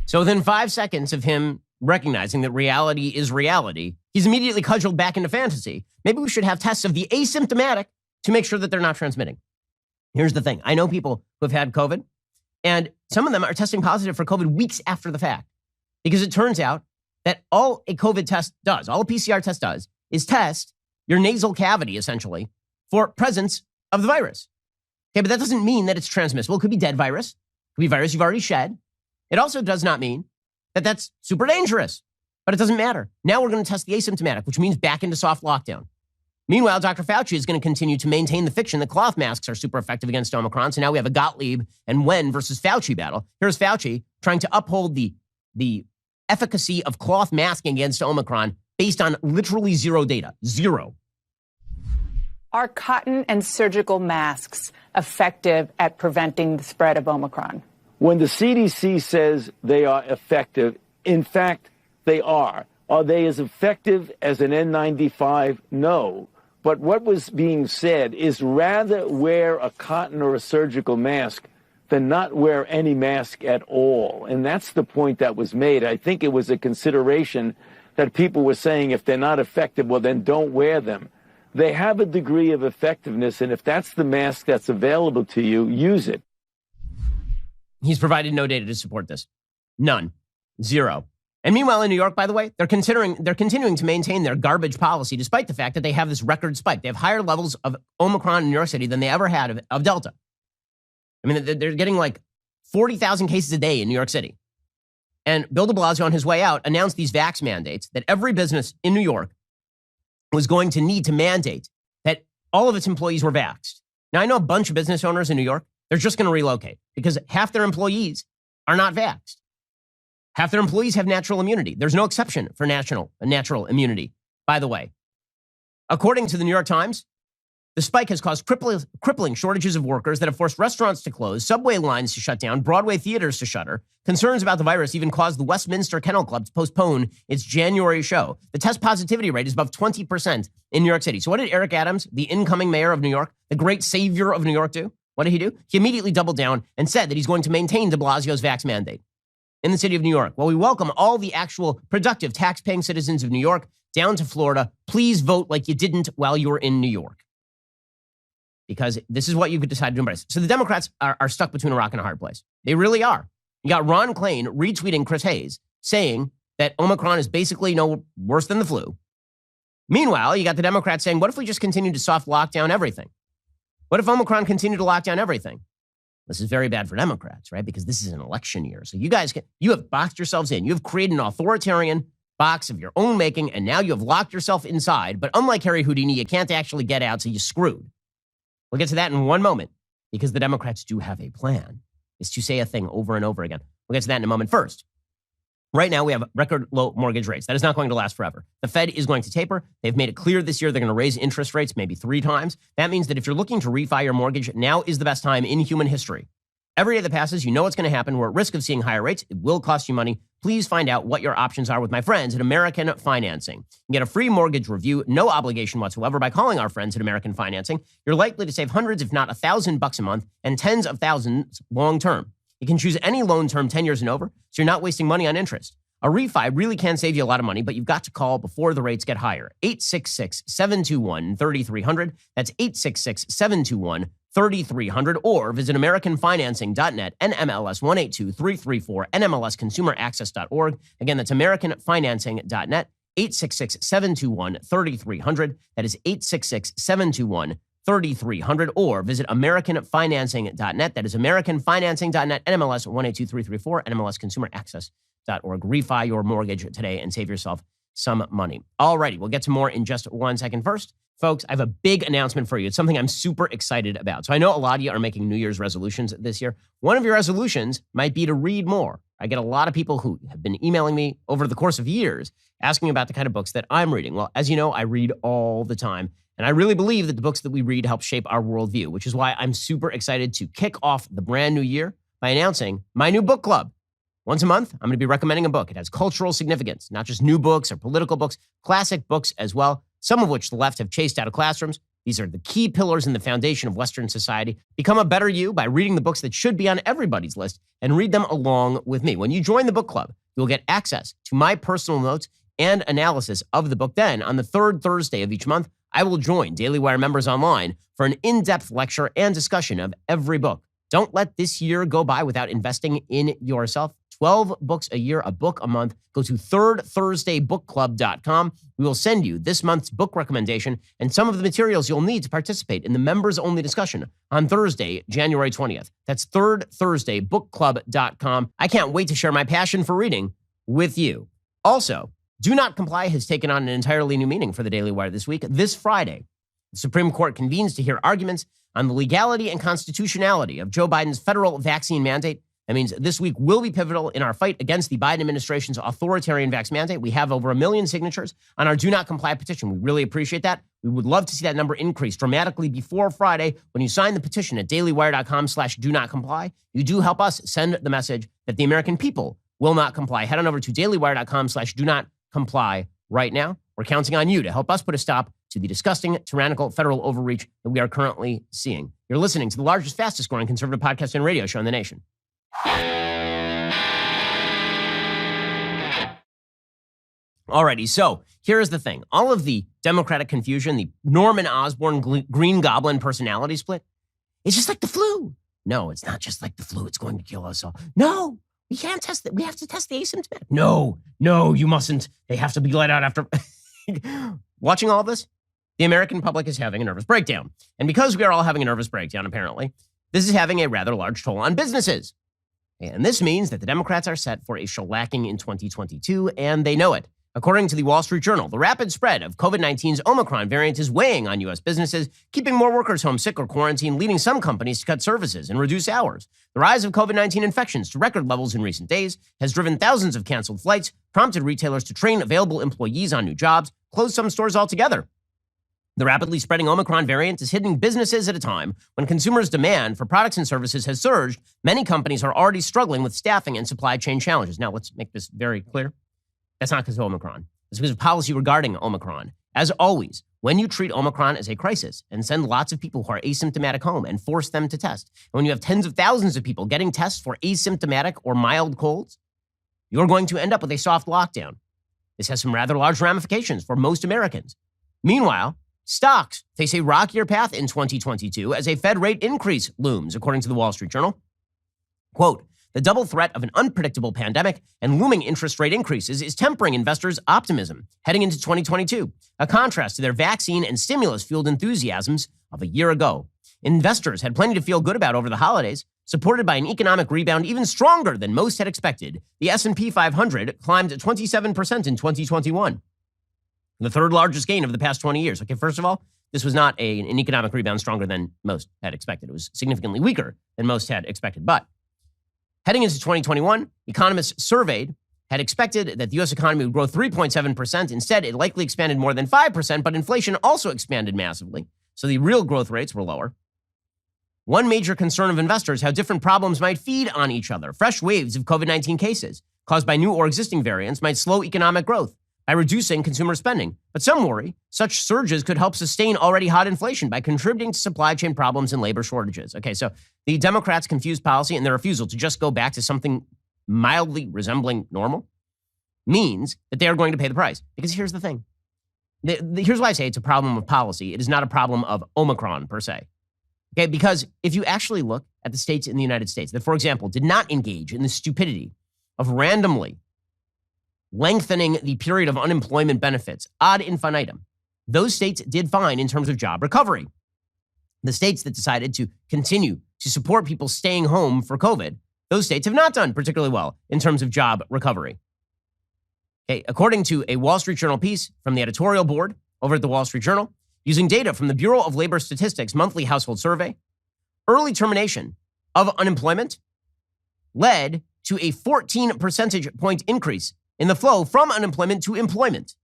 So within 5 seconds of him recognizing that reality is reality, he's immediately cudgeled back into fantasy. Maybe we should have tests of the asymptomatic to make sure that they're not transmitting. Here's the thing. I know people who have had COVID, and some of them are testing positive for COVID weeks after the fact, because it turns out that all a COVID test does, all a PCR test does, is test your nasal cavity, essentially, for presence of the virus. Okay, but that doesn't mean that it's transmissible. It could be dead virus. It could be virus you've already shed. It also does not mean that that's super dangerous, but it doesn't matter. Now we're going to test the asymptomatic, which means back into soft lockdown. Meanwhile, Dr. Fauci is going to continue to maintain the fiction that cloth masks are super effective against Omicron. So now we have a Gottlieb and Wen versus Fauci battle. Here's Fauci trying to uphold the efficacy of cloth masking against Omicron based on literally zero data. Zero. Are cotton and surgical masks effective at preventing the spread of Omicron? When the CDC says they are effective, in fact, they are. Are they as effective as an N95? No. But what was being said is rather wear a cotton or a surgical mask than not wear any mask at all. And that's the point that was made. I think it was a consideration that people were saying if they're not effective, well, then don't wear them. They have a degree of effectiveness, and if that's the mask that's available to you, use it. He's provided no data to support this. None. Zero. And meanwhile, in New York, by the way, they're continuing to maintain their garbage policy, despite the fact that they have this record spike. They have higher levels of Omicron in New York City than they ever had of Delta. I mean, they're getting like 40,000 cases a day in New York City. And Bill de Blasio, on his way out, announced these vax mandates that every business in New York was going to need to mandate that all of its employees were vaxxed. Now, I know a bunch of business owners in New York, they're just going to relocate because half their employees are not vaxxed. Half their employees have natural immunity. There's no exception for natural immunity, by the way. According to the New York Times, the spike has caused crippling shortages of workers that have forced restaurants to close, subway lines to shut down, Broadway theaters to shutter. Concerns about the virus even caused the Westminster Kennel Club to postpone its January show. The test positivity rate is above 20% in New York City. So what did Eric Adams, the incoming mayor of New York, the great savior of New York, do? What did he do? He immediately doubled down and said that he's going to maintain de Blasio's vax mandate in the city of New York. Well, we welcome all the actual productive tax-paying citizens of New York down to Florida. Please vote like you didn't while you were in New York, because this is what you could decide to embrace. So the Democrats are stuck between a rock and a hard place. They really are. You got Ron Klain retweeting Chris Hayes saying that Omicron is basically no worse than the flu. Meanwhile, you got the Democrats saying, what if we just continue to soft lock down everything? What if Omicron continued to lock down everything? This is very bad for Democrats, right? Because this is an election year. So you have boxed yourselves in. You have created an authoritarian box of your own making, and now you have locked yourself inside. But unlike Harry Houdini, you can't actually get out, so you're screwed. We'll get to that in one moment, because the Democrats do have a plan. It's to say a thing over and over again. We'll get to that in a moment. First, right now we have record low mortgage rates. That is not going to last forever. The Fed is going to taper. They've made it clear this year they're going to raise interest rates maybe 3 times. That means that if you're looking to refi your mortgage, now is the best time in human history. Every day that passes, you know what's going to happen. We're at risk of seeing higher rates. It will cost you money. Please find out what your options are with my friends at American Financing. You can get a free mortgage review, no obligation whatsoever, by calling our friends at American Financing. You're likely to save hundreds, if not $1,000 a month, and tens of thousands long term. You can choose any loan term 10 years and over, so you're not wasting money on interest. A refi really can save you a lot of money, but you've got to call before the rates get higher. 866-721-3300. That's 866-721-3300. 3300, or visit AmericanFinancing.net, NMLS 182334, NMLSConsumerAccess.org. Again, that's AmericanFinancing.net, 866-721-3300. That is 866-721-3300, or visit AmericanFinancing.net. That is AmericanFinancing.net, NMLS 182334, NMLSConsumerAccess.org. Refi your mortgage today and save yourself some money. All righty, we'll get to more in just 1 second. First, folks, I have a big announcement for you. It's something I'm super excited about. So I know a lot of you are making New Year's resolutions this year. One of your resolutions might be to read more. I get a lot of people who have been emailing me over the course of years asking about the kind of books that I'm reading. Well, as you know, I read all the time. And I really believe that the books that we read help shape our worldview, which is why I'm super excited to kick off the brand new year by announcing my new book club. Once a month, I'm going to be recommending a book. It has cultural significance, not just new books or political books, classic books as well, some of which the left have chased out of classrooms. These are the key pillars in the foundation of Western society. Become a better you by reading the books that should be on everybody's list and read them along with me. When you join the book club, you'll get access to my personal notes and analysis of the book. Then, on the third Thursday of each month, I will join Daily Wire members online for an in-depth lecture and discussion of every book. Don't let this year go by without investing in yourself. 12 books a year, a book a month. Go to thirdthursdaybookclub.com. We will send you this month's book recommendation and some of the materials you'll need to participate in the members-only discussion on Thursday, January 20th. That's thirdthursdaybookclub.com. I can't wait to share my passion for reading with you. Also, Do Not Comply has taken on an entirely new meaning for the Daily Wire this week. This Friday, the Supreme Court convenes to hear arguments on the legality and constitutionality of Joe Biden's federal vaccine mandate. That means this week will be pivotal in our fight against the Biden administration's authoritarian vax mandate. We have over 1 million signatures on our Do Not Comply petition. We really appreciate that. We would love to see that number increase dramatically before Friday. When you sign the petition at dailywire.com/do-not-comply, you do help us send the message that the American people will not comply. Head on over to dailywire.com/do-not-comply right now. We're counting on you to help us put a stop to the disgusting, tyrannical federal overreach that we are currently seeing. You're listening to the largest, fastest growing conservative podcast and radio show in the nation. Alrighty, so here's the thing. All of the Democratic confusion, the Norman Osborn Green Goblin personality split, it's just like the flu. No, it's not just like the flu. It's going to kill us all. No, we can't test it. We have to test the asymptomatic. No, you mustn't. They have to be let out after. Watching all of this, the American public is having a nervous breakdown. And because we are all having a nervous breakdown, apparently, this is having a rather large toll on businesses. And this means that the Democrats are set for a shellacking in 2022, and they know it. According to the Wall Street Journal, the rapid spread of COVID-19's Omicron variant is weighing on U.S. businesses, keeping more workers home sick or quarantined, leading some companies to cut services and reduce hours. The rise of COVID-19 infections to record levels in recent days has driven thousands of canceled flights, prompted retailers to train available employees on new jobs, close some stores altogether. The rapidly spreading Omicron variant is hitting businesses at a time when consumers' demand for products and services has surged. Many companies are already struggling with staffing and supply chain challenges. Now, let's make this very clear. That's not because of Omicron. It's because of policy regarding Omicron. As always, when you treat Omicron as a crisis and send lots of people who are asymptomatic home and force them to test, and when you have tens of thousands of people getting tests for asymptomatic or mild colds, you're going to end up with a soft lockdown. This has some rather large ramifications for most Americans. Meanwhile, stocks face a rockier path in 2022 as a Fed rate increase looms, according to the Wall Street Journal. Quote, the double threat of an unpredictable pandemic and looming interest rate increases is tempering investors' optimism heading into 2022, a contrast to their vaccine and stimulus-fueled enthusiasms of a year ago. Investors had plenty to feel good about over the holidays, supported by an economic rebound even stronger than most had expected. The S&P 500 climbed 27% in 2021. The third largest gain of the past 20 years. Okay, first of all, this was not an economic rebound stronger than most had expected. It was significantly weaker than most had expected. But heading into 2021, economists surveyed had expected that the U.S. economy would grow 3.7%. Instead, it likely expanded more than 5%, but inflation also expanded massively. So the real growth rates were lower. One major concern of investors, how different problems might feed on each other. Fresh waves of COVID-19 cases caused by new or existing variants might slow economic growth by reducing consumer spending. But some worry such surges could help sustain already hot inflation by contributing to supply chain problems and labor shortages. Okay, so the Democrats' confused policy and their refusal to just go back to something mildly resembling normal means that they are going to pay the price. Because here's the thing. Here's why I say it's a problem of policy. It is not a problem of Omicron per se. Okay, because if you actually look at the states in the United States that, for example, did not engage in the stupidity of randomly lengthening the period of unemployment benefits ad infinitum, those states did fine in terms of job recovery. The states that decided to continue to support people staying home for COVID, those states have not done particularly well in terms of job recovery. Okay, according to a Wall Street Journal piece from the editorial board over at the Wall Street Journal, using data from the Bureau of Labor Statistics monthly household survey, early termination of unemployment led to a 14 percentage point increase in the flow from unemployment to employment.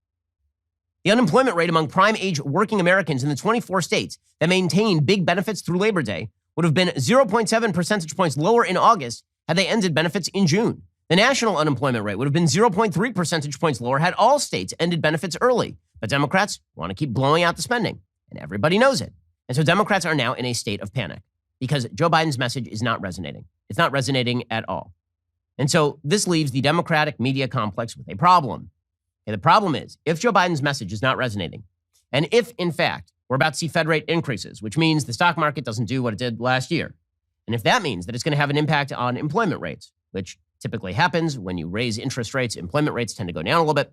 The unemployment rate among prime age working Americans in the 24 states that maintained big benefits through Labor Day would have been 0.7 percentage points lower in August had they ended benefits in June. The national unemployment rate would have been 0.3 percentage points lower had all states ended benefits early. But Democrats want to keep blowing out the spending, and everybody knows it. And so Democrats are now in a state of panic because Joe Biden's message is not resonating. It's not resonating at all. And so this leaves the Democratic media complex with a problem. And the problem is, if Joe Biden's message is not resonating, and if, in fact, we're about to see Fed rate increases, which means the stock market doesn't do what it did last year, and if that means that it's going to have an impact on employment rates, which typically happens when you raise interest rates, employment rates tend to go down a little bit.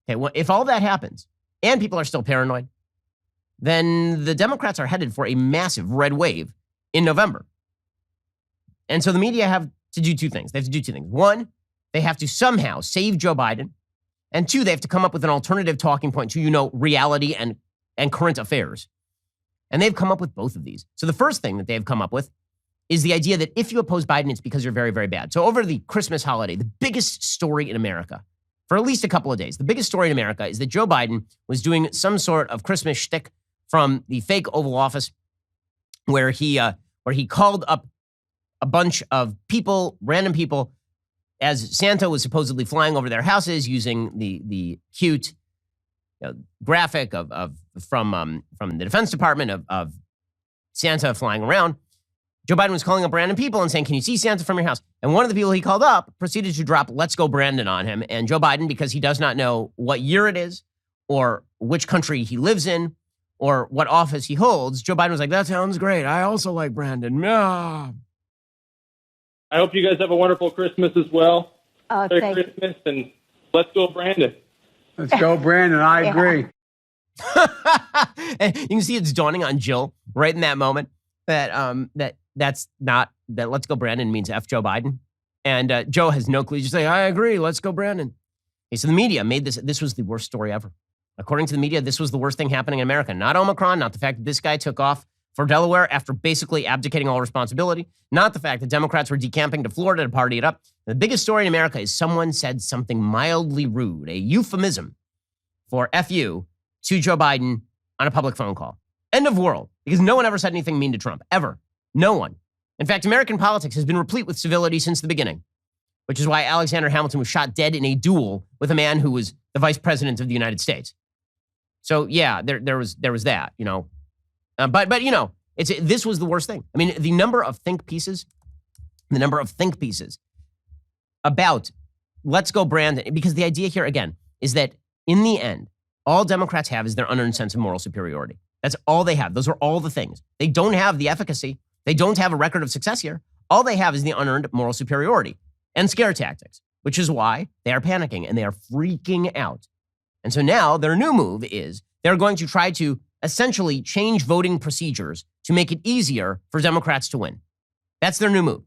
Okay, well, if all that happens and people are still paranoid, then the Democrats are headed for a massive red wave in November. And so the media have to do two things. They have to do two things. One, they have to somehow save Joe Biden. And two, they have to come up with an alternative talking point to, reality and current affairs. And they've come up with both of these. So the first thing that they've come up with is the idea that if you oppose Biden, it's because you're very, very bad. So over the Christmas holiday, the biggest story in America, for at least a couple of days, the biggest story in America is that Joe Biden was doing some sort of Christmas shtick from the fake Oval Office where he called up a bunch of people, random people, as Santa was supposedly flying over their houses using the cute graphic from the Defense Department of Santa flying around. Joe Biden was calling up random people and saying, can you see Santa from your house? And one of the people he called up proceeded to drop "Let's Go Brandon" on him. And Joe Biden, because he does not know what year it is or which country he lives in or what office he holds, Joe Biden was like, that sounds great. I also like Brandon. Yeah. I hope you guys have a wonderful Christmas as well. Merry Christmas, and let's go, Brandon. Let's go, Brandon. I agree. And you can see it's dawning on Jill right in that moment that that's not, that "let's go, Brandon" means F Joe Biden. And Joe has no clue. Just say, I agree. Let's go, Brandon. Okay, so the media made this was the worst story ever. According to the media, this was the worst thing happening in America. Not Omicron, not the fact that this guy took off for Delaware after basically abdicating all responsibility. Not the fact that Democrats were decamping to Florida to party it up. The biggest story in America is someone said something mildly rude, a euphemism for FU to Joe Biden on a public phone call. End of world. Because no one ever said anything mean to Trump. Ever. No one. In fact, American politics has been replete with civility since the beginning, which is why Alexander Hamilton was shot dead in a duel with a man who was the vice president of the United States. So yeah, there was that, But this was the worst thing. I mean, the number of think pieces about "let's go, Brandon," because the idea here, again, is that in the end, all Democrats have is their unearned sense of moral superiority. That's all they have. Those are all the things. They don't have the efficacy. They don't have a record of success here. All they have is the unearned moral superiority and scare tactics, which is why they are panicking and they are freaking out. And so now their new move is they're going to try to essentially change voting procedures to make it easier for Democrats to win. That's their new move.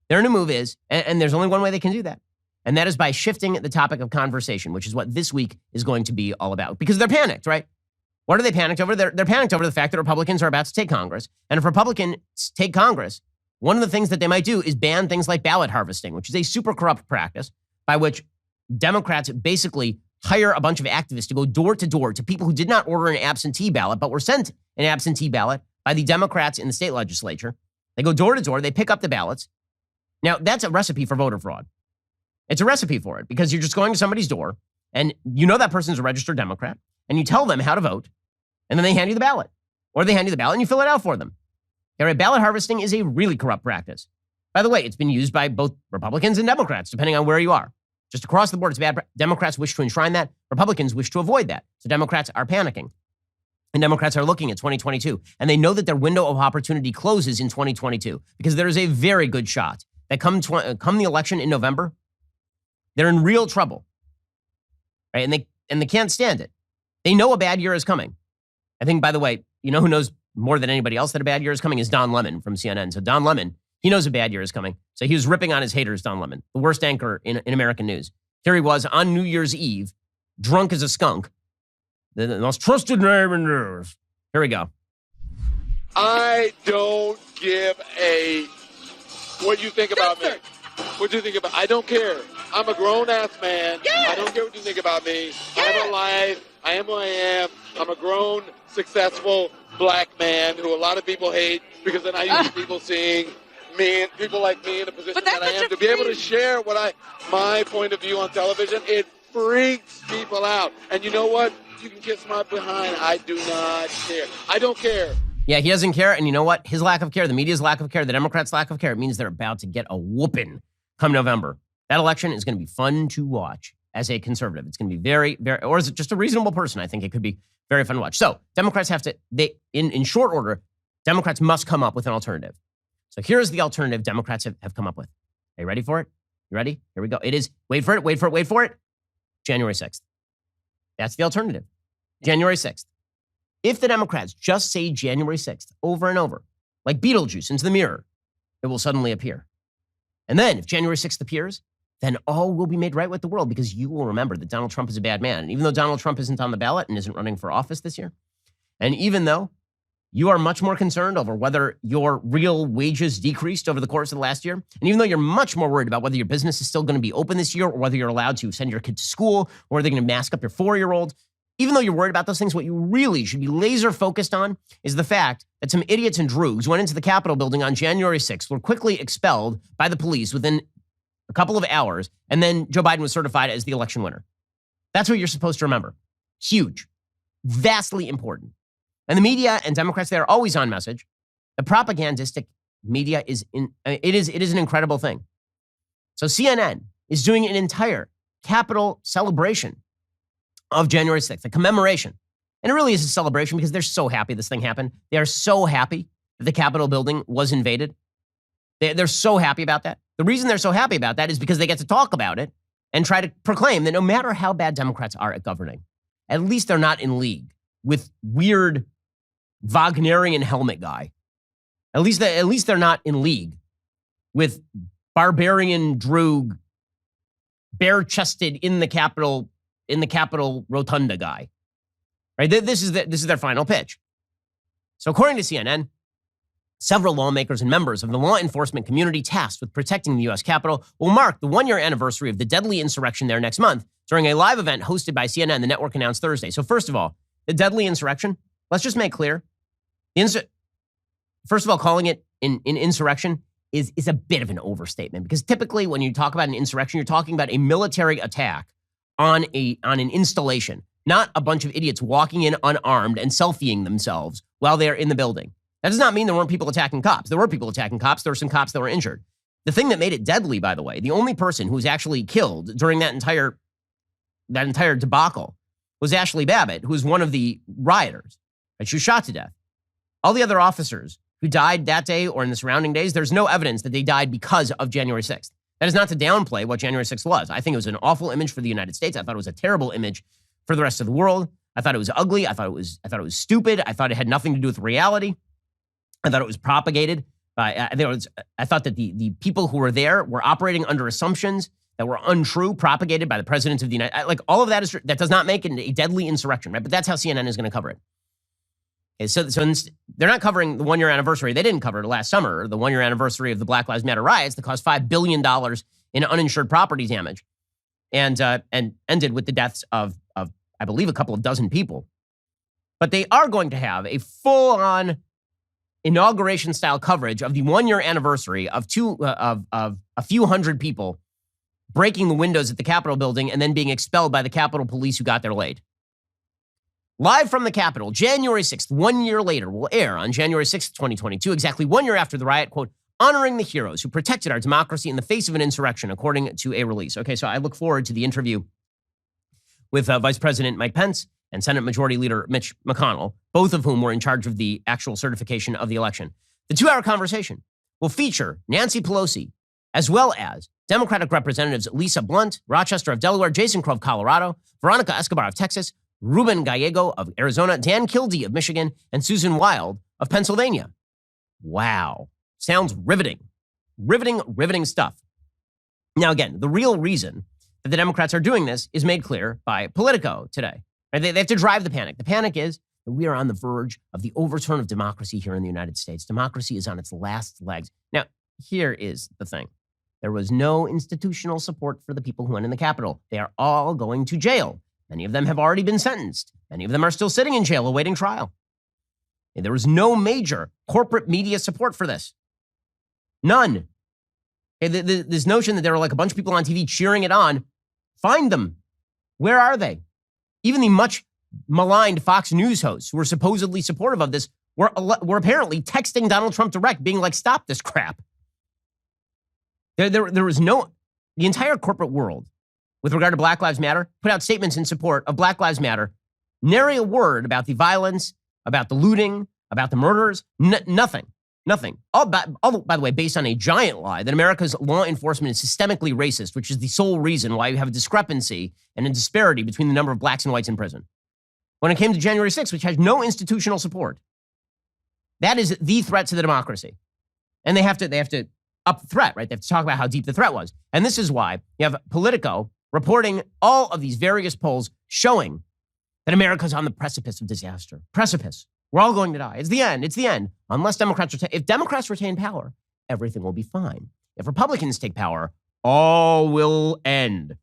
Their new move is, and there's only one way they can do that, and that is by shifting the topic of conversation, which is what this week is going to be all about. Because they're panicked, right? What are they panicked over? They're panicked over the fact that Republicans are about to take Congress. And if Republicans take Congress, one of the things that they might do is ban things like ballot harvesting, which is a super corrupt practice by which Democrats basically hire a bunch of activists to go door to door to people who did not order an absentee ballot, but were sent an absentee ballot by the Democrats in the state legislature. They go door to door. They pick up the ballots. Now, that's a recipe for voter fraud. It's a recipe for it because you're just going to somebody's door and that person's a registered Democrat and you tell them how to vote and then they hand you the ballot or they hand you the ballot and you fill it out for them. All right, ballot harvesting is a really corrupt practice. By the way, it's been used by both Republicans and Democrats, depending on where you are. Just across the board, it's bad. Democrats wish to enshrine that. Republicans wish to avoid that. So Democrats are panicking. And Democrats are looking at 2022, and they know that their window of opportunity closes in 2022 because there is a very good shot that come the election in November, they're in real trouble, right? And they can't stand it. They know a bad year is coming. I think, by the way, you know who knows more than anybody else that a bad year is coming is Don Lemon from CNN. So Don Lemon, he knows a bad year is coming. So he was ripping on his haters, Don Lemon, the worst anchor in American news. Here he was on New Year's Eve, drunk as a skunk. The most trusted name in news. Here we go. I don't give a what you think about me. What do you think about? I don't care. I'm a grown-ass man. I don't care what you think about me. I'm alive. I am who I am. I'm a grown, successful black man who a lot of people hate because then I used to people seeing me, people like me in a position that I am to be able to share my point of view on television. It freaks people out. And you know what? You can kiss my behind. I do not care. I don't care. Yeah, he doesn't care. And you know what? His lack of care, the media's lack of care, the Democrats' lack of care, it means they're about to get a whooping come November. That election is going to be fun to watch as a conservative. It's going to be very, very, or is it just a reasonable person? I think it could be very fun to watch. So Democrats have to, in short order, Democrats must come up with an alternative. So here's the alternative Democrats have come up with. Are you ready for it? You ready? Here we go. It is, wait for it, January 6th. That's the alternative. January 6th. If the Democrats just say January 6th over and over, like Beetlejuice into the mirror, it will suddenly appear. And then if January 6th appears, then all will be made right with the world because you will remember that Donald Trump is a bad man. And even though Donald Trump isn't on the ballot and isn't running for office this year, and even though you are much more concerned over whether your real wages decreased over the course of the last year, and even though you're much more worried about whether your business is still going to be open this year or whether you're allowed to send your kid to school or they're going to mask up your 4-year-old, even though you're worried about those things, what you really should be laser focused on is the fact that some idiots and droogs went into the Capitol building on January 6th, were quickly expelled by the police within a couple of hours, and then Joe Biden was certified as the election winner. That's what you're supposed to remember. Huge. Vastly important. And the media and Democrats, they are always on message. The propagandistic media is an incredible thing. So CNN is doing an entire Capitol celebration of January 6th, a commemoration. And it really is a celebration because they're so happy this thing happened. They are so happy that the Capitol building was invaded. They're so happy about that. The reason they're so happy about that is because they get to talk about it and try to proclaim that no matter how bad Democrats are at governing, at least they're not in league with weird Wagnerian helmet guy. At least they're not in league with barbarian droog, bare-chested in the Capitol rotunda guy. Right? This is their final pitch. So according to CNN, several lawmakers and members of the law enforcement community tasked with protecting the U.S. Capitol will mark the 1-year anniversary of the deadly insurrection there next month during a live event hosted by CNN, the network announced Thursday. So first of all, the deadly insurrection, let's just make clear. First of all, calling it an insurrection is a bit of an overstatement because typically when you talk about an insurrection, you're talking about a military attack on an installation, not a bunch of idiots walking in unarmed and selfieing themselves while they're in the building. That does not mean there weren't people attacking cops. There were people attacking cops. There were some cops that were injured. The thing that made it deadly, by the way, the only person who was actually killed during that entire debacle was Ashley Babbitt, who was one of the rioters. And she was shot to death. All the other officers who died that day or in the surrounding days, there's no evidence that they died because of January 6th. That is not to downplay what January 6th was. I think it was an awful image for the United States. I thought it was a terrible image for the rest of the world. I thought it was ugly. I thought it was stupid. I thought it had nothing to do with reality. I thought it was propagated by, I thought that the people who were there were operating under assumptions that were untrue, propagated by the president of the United, like all of that that does not make it a deadly insurrection, right? But that's how CNN is going to cover it. Okay, so they're not covering the 1-year anniversary. They didn't cover it last summer, the 1-year anniversary of the Black Lives Matter riots that caused $5 billion in uninsured property damage and ended with the deaths of, I believe, a couple of dozen people. But they are going to have a full-on inauguration-style coverage of the 1-year anniversary of a few hundred people breaking the windows at the Capitol building and then being expelled by the Capitol Police who got there late. Live from the Capitol, January 6th, 1 year later, will air on January 6th, 2022, exactly 1 year after the riot, quote, honoring the heroes who protected our democracy in the face of an insurrection, according to a release. Okay, so I look forward to the interview with Vice President Mike Pence and Senate Majority Leader Mitch McConnell, both of whom were in charge of the actual certification of the election. The 2-hour conversation will feature Nancy Pelosi, as well as Democratic Representatives Lisa Blunt, Rochester of Delaware, Jason Crow of Colorado, Veronica Escobar of Texas, Ruben Gallego of Arizona, Dan Kildee of Michigan, and Susan Wild of Pennsylvania. Wow. Sounds riveting. Riveting stuff. Now, again, the real reason that the Democrats are doing this is made clear by Politico today. Right? They have to drive the panic. The panic is that we are on the verge of the overturn of democracy here in the United States. Democracy is on its last legs. Now, here is the thing. There was no institutional support for the people who went in the Capitol. They are all going to jail. Many of them have already been sentenced. Many of them are still sitting in jail awaiting trial. And there was no major corporate media support for this. None. This notion that there were like a bunch of people on TV cheering it on, find them. Where are they? Even the much maligned Fox News hosts who were supposedly supportive of this were apparently texting Donald Trump direct, being like, stop this crap. There was no, the entire corporate world with regard to Black Lives Matter put out statements in support of Black Lives Matter, nary a word about the violence, about the looting, about the murders, nothing. All, by the way, based on a giant lie that America's law enforcement is systemically racist, which is the sole reason why you have a discrepancy and a disparity between the number of blacks and whites in prison. When it came to January 6th, which has no institutional support, that is the threat to the democracy. And they have to up the threat, right? They have to talk about how deep the threat was. And this is why you have Politico reporting all of these various polls showing that America's on the precipice of disaster. Precipice. We're all going to die. It's the end. It's the end. Unless if Democrats retain power, everything will be fine. If Republicans take power, all will end.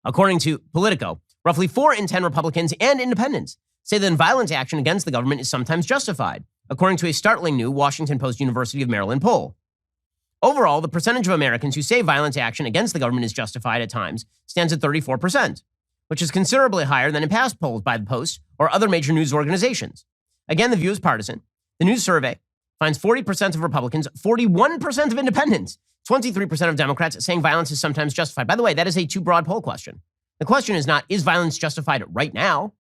According to Politico, roughly 4 in 10 Republicans and independents say that violent action against the government is sometimes justified, according to a startling new Washington Post University of Maryland poll. Overall, the percentage of Americans who say violent action against the government is justified at times stands at 34%, which is considerably higher than in past polls by the Post or other major news organizations. Again, the view is partisan. The news survey finds 40% of Republicans, 41% of independents, 23% of Democrats saying violence is sometimes justified. By the way, that is a too broad poll question. The question is not, is violence justified right now?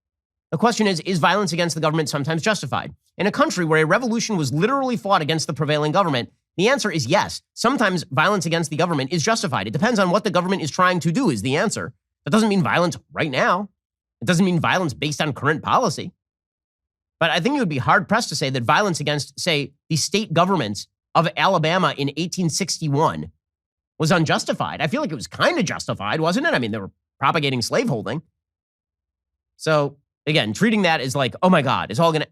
The question is violence against the government sometimes justified? In a country where a revolution was literally fought against the prevailing government, the answer is yes. Sometimes violence against the government is justified. It depends on what the government is trying to do is the answer. That doesn't mean violence right now. It doesn't mean violence based on current policy. But I think it would be hard-pressed to say that violence against, say, the state governments of Alabama in 1861 was unjustified. I feel like it was kind of justified, wasn't it? I mean, they were propagating slaveholding. So, again, treating that as like, oh my God, it's all going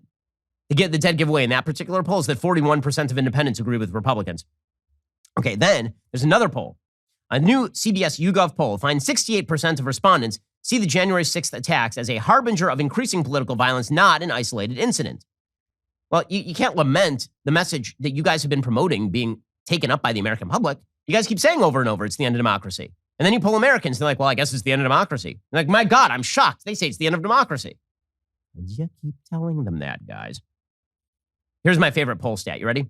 to get the dead giveaway in that particular poll is that 41% of independents agree with Republicans. Okay, then there's another poll. A new CBS YouGov poll finds 68% of respondents see the January 6th attacks as a harbinger of increasing political violence, not an isolated incident. Well, you can't lament the message that you guys have been promoting being taken up by the American public. You guys keep saying over and over, it's the end of democracy. And then you poll Americans, they're like, well, I guess it's the end of democracy. They're like, my God, I'm shocked. They say it's the end of democracy. And you keep telling them that, guys. Here's my favorite poll stat. You ready?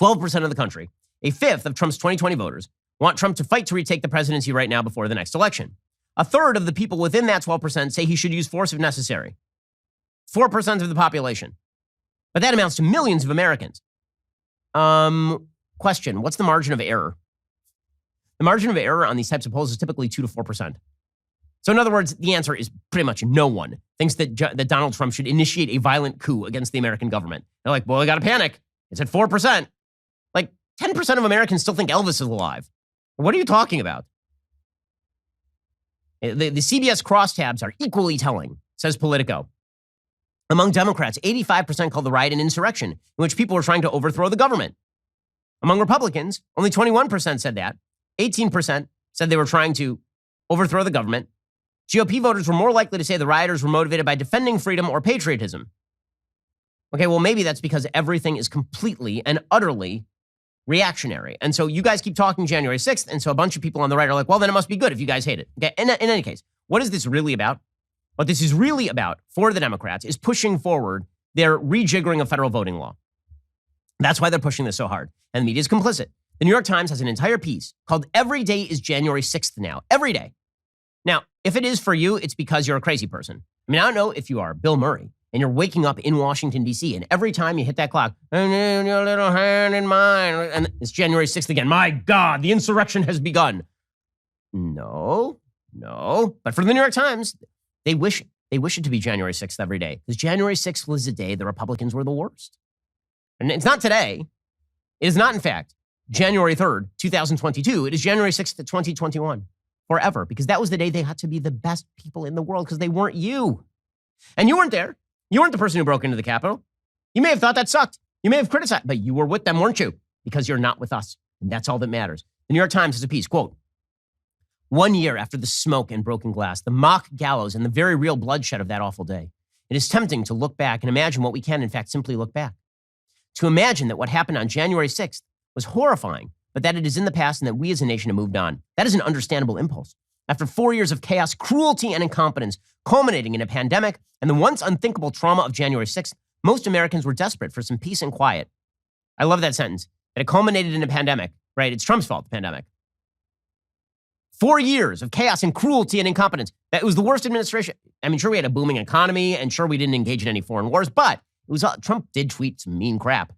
12% of the country, a fifth of Trump's 2020 voters, want Trump to fight to retake the presidency right now before the next election. A third of the people within that 12% say he should use force if necessary. 4% of the population. But that amounts to millions of Americans. Question, what's the margin of error? The margin of error on these types of polls is typically 2 to 4%. So in other words, the answer is pretty much no one thinks that Donald Trump should initiate a violent coup against the American government. They're like, well, we got to panic. It's at 4%. Like 10% of Americans still think Elvis is alive. What are you talking about? The CBS crosstabs are equally telling, says Politico. Among Democrats, 85% called the riot an insurrection in which people were trying to overthrow the government. Among Republicans, only 21% said that. 18% said they were trying to overthrow the government. GOP voters were more likely to say the rioters were motivated by defending freedom or patriotism. Okay, well, maybe that's because everything is completely and utterly reactionary. And so you guys keep talking January 6th, and so a bunch of people on the right are like, well, then it must be good if you guys hate it. Okay, in any case, what is this really about? What this is really about for the Democrats is pushing forward their rejiggering of federal voting law. That's why they're pushing this so hard. And the media is complicit. The New York Times has an entire piece called Every Day is January 6th Now. Every day. Now, If it is for you, it's because you're a crazy person. I mean, I don't know if you are Bill Murray and you're waking up in Washington, D.C., and every time you hit that clock, and your little hand in mine, and it's January 6th again. My God, the insurrection has begun. No. But for the New York Times, they wish it to be January 6th every day, because January 6th was the day the Republicans were the worst. And it's not today. It is not, in fact, January 3rd, 2022. It is January 6th, 2021. Forever, because that was the day they had to be the best people in the world, because they weren't you. And you weren't there. You weren't the person who broke into the Capitol. You may have thought that sucked. You may have criticized, but you were with them, weren't you? Because you're not with us. And that's all that matters. The New York Times has a piece, quote, 1 year after the smoke and broken glass, the mock gallows, and the very real bloodshed of that awful day, it is tempting to look back and imagine what we can, in fact, simply look back. To imagine that what happened on January 6th was horrifying, but that it is in the past and that we as a nation have moved on. That is an understandable impulse. After 4 years of chaos, cruelty, and incompetence, culminating in a pandemic and the once unthinkable trauma of January 6th, most Americans were desperate for some peace and quiet. I love that sentence, that it culminated in a pandemic, right? It's Trump's fault, the pandemic. 4 years of chaos and cruelty and incompetence. That was the worst administration. I mean, sure, we had a booming economy, and sure, we didn't engage in any foreign wars, but it was Trump did tweet some mean crap.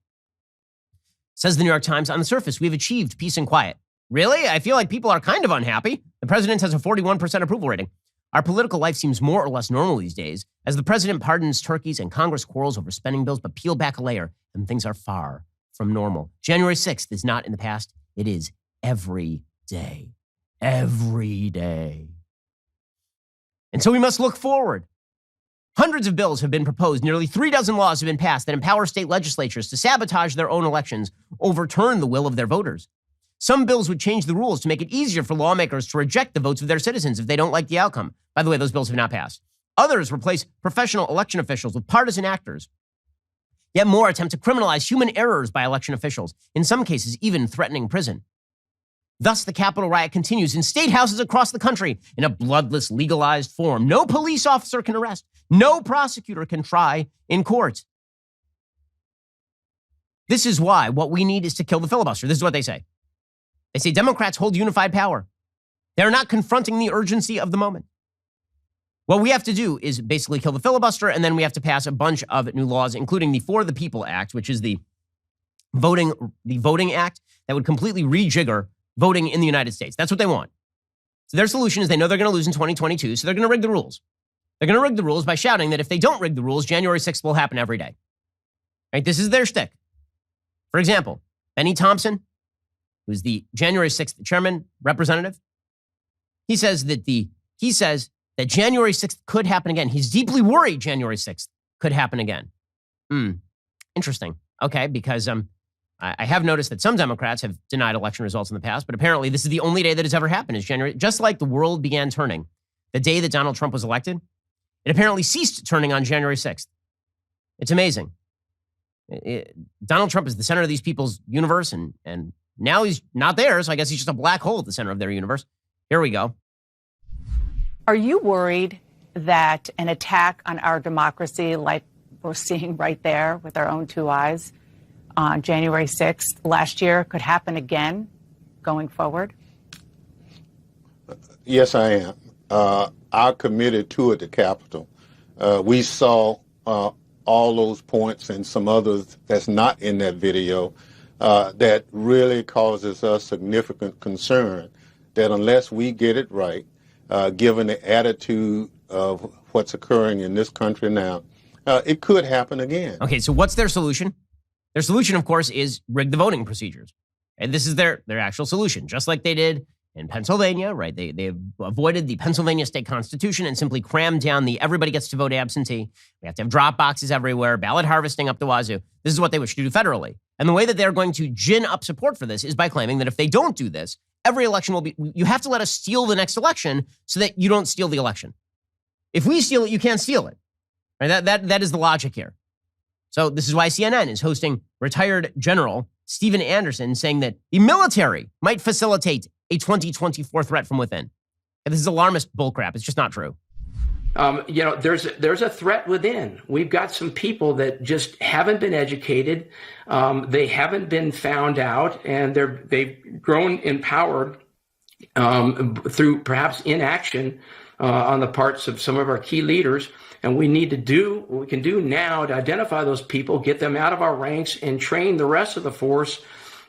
Says the New York Times, on the surface, we've achieved peace and quiet. Really? I feel like people are kind of unhappy. The president has a 41% approval rating. Our political life seems more or less normal these days, as the president pardons turkeys and Congress quarrels over spending bills, but peel back a layer, and things are far from normal. January 6th is not in the past. It is every day. Every day. And so we must look forward. Hundreds of bills have been proposed. Nearly 36 laws have been passed that empower state legislatures to sabotage their own elections, overturn the will of their voters. Some bills would change the rules to make it easier for lawmakers to reject the votes of their citizens if they don't like the outcome. By the way, those bills have not passed. Others replace professional election officials with partisan actors. Yet more attempt to criminalize human errors by election officials, in some cases even threatening prison. Thus, the Capitol riot continues in state houses across the country in a bloodless, legalized form. No police officer can arrest. No prosecutor can try in court. This is why what we need is to kill the filibuster. This is what they say. They say Democrats hold unified power. They're not confronting the urgency of the moment. What we have to do is basically kill the filibuster, and then we have to pass a bunch of new laws, including the For the People Act, which is the voting act that would completely rejigger voting in the United States. That's what they want. So their solution is they know they're going to lose in 2022, so they're going to rig the rules. They're going to rig the rules by shouting that if they don't rig the rules, January 6th will happen every day. Right? This is their shtick. For example, Benny Thompson, who's the January 6th chairman representative, he says that January 6th could happen again. He's deeply worried January 6th could happen again. Interesting. Okay, because I have noticed that some Democrats have denied election results in the past, but apparently this is the only day that has ever happened is January. Just like the world began turning the day that Donald Trump was elected, it apparently ceased turning on January 6th. It's amazing. Donald Trump is the center of these people's universe, and now he's not there, so I guess he's just a black hole at the center of their universe. Here we go. Are you worried that an attack on our democracy, like we're seeing right there with our own two eyes on January 6th last year, could happen again going forward? Yes, I am. I committed to it, the Capitol. We saw all those points and some others that's not in that video that really causes us significant concern that unless we get it right, given the attitude of what's occurring in this country now, it could happen again. Okay, so what's their solution? Their solution, of course, is rig the voting procedures. And this is their actual solution, just like they did in Pennsylvania, right? They avoided the Pennsylvania state constitution and simply crammed down the everybody gets to vote absentee. We have to have drop boxes everywhere, ballot harvesting up the wazoo. This is what they wish to do federally. And the way that they're going to gin up support for this is by claiming that if they don't do this, every election will be, you have to let us steal the next election so that you don't steal the election. If we steal it, you can't steal it. Right? That is the logic here. So this is why CNN is hosting retired General Stephen Anderson saying that the military might facilitate a 2024 threat from within. And this is alarmist bullcrap. It's just not true. There's a threat within. We've got some people that just haven't been educated. They haven't been found out, and they've grown in power through perhaps inaction on the parts of some of our key leaders. And we need to do what we can do now to identify those people, get them out of our ranks, and train the rest of the force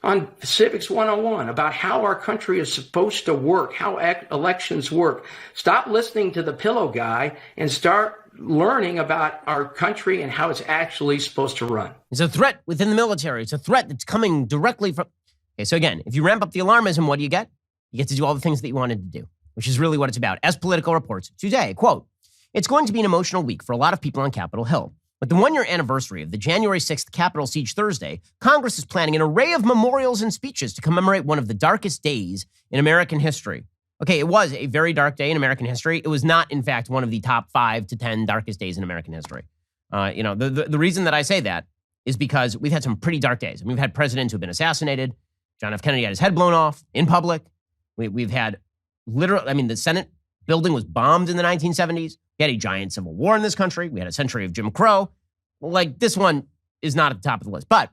on Civics 101 about how our country is supposed to work, how elections work. Stop listening to the pillow guy and start learning about our country and how it's actually supposed to run. It's a threat within the military. It's a threat that's coming directly from... Okay, so again, if you ramp up the alarmism, what do you get? You get to do all the things that you wanted to do, which is really what it's about. As Politico reports today, quote, "It's going to be an emotional week for a lot of people on Capitol Hill. With the one-year anniversary of the January 6th Capitol siege Thursday, Congress is planning an array of memorials and speeches to commemorate one of the darkest days in American history." Okay, it was a very dark day in American history. It was not, in fact, one of the top 5 to 10 darkest days in American history. The reason that I say that is because we've had some pretty dark days. We've had presidents who have been assassinated. John F. Kennedy had his head blown off in public. We've had the Senate building was bombed in the 1970s. We had a giant civil war in this country. We had a century of Jim Crow. Like, this one is not at the top of the list. But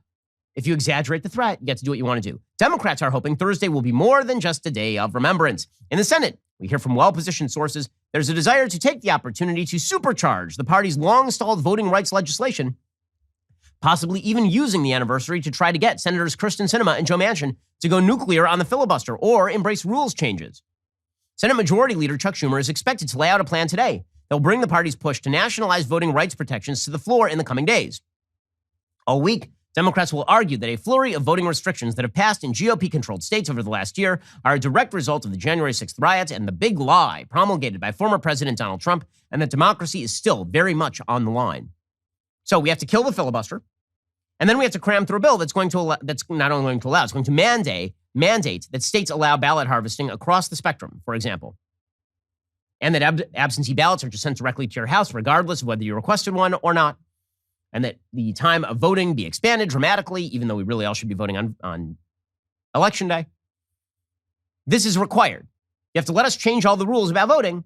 if you exaggerate the threat, you get to do what you want to do. Democrats are hoping Thursday will be more than just a day of remembrance. In the Senate, we hear from well-positioned sources there's a desire to take the opportunity to supercharge the party's long-stalled voting rights legislation, possibly even using the anniversary to try to get Senators Kyrsten Sinema and Joe Manchin to go nuclear on the filibuster or embrace rules changes. Senate Majority Leader Chuck Schumer is expected to lay out a plan today that will bring the party's push to nationalize voting rights protections to the floor in the coming days. All week, Democrats will argue that a flurry of voting restrictions that have passed in GOP-controlled states over the last year are a direct result of the January 6th riots and the big lie promulgated by former President Donald Trump, and that democracy is still very much on the line. So we have to kill the filibuster, and then we have to cram through a bill that's not only going to allow, it's going to mandate that states allow ballot harvesting across the spectrum, for example, and that absentee ballots are just sent directly to your house, regardless of whether you requested one or not, and that the time of voting be expanded dramatically, even though we really all should be voting on Election Day. This is required. You have to let us change all the rules about voting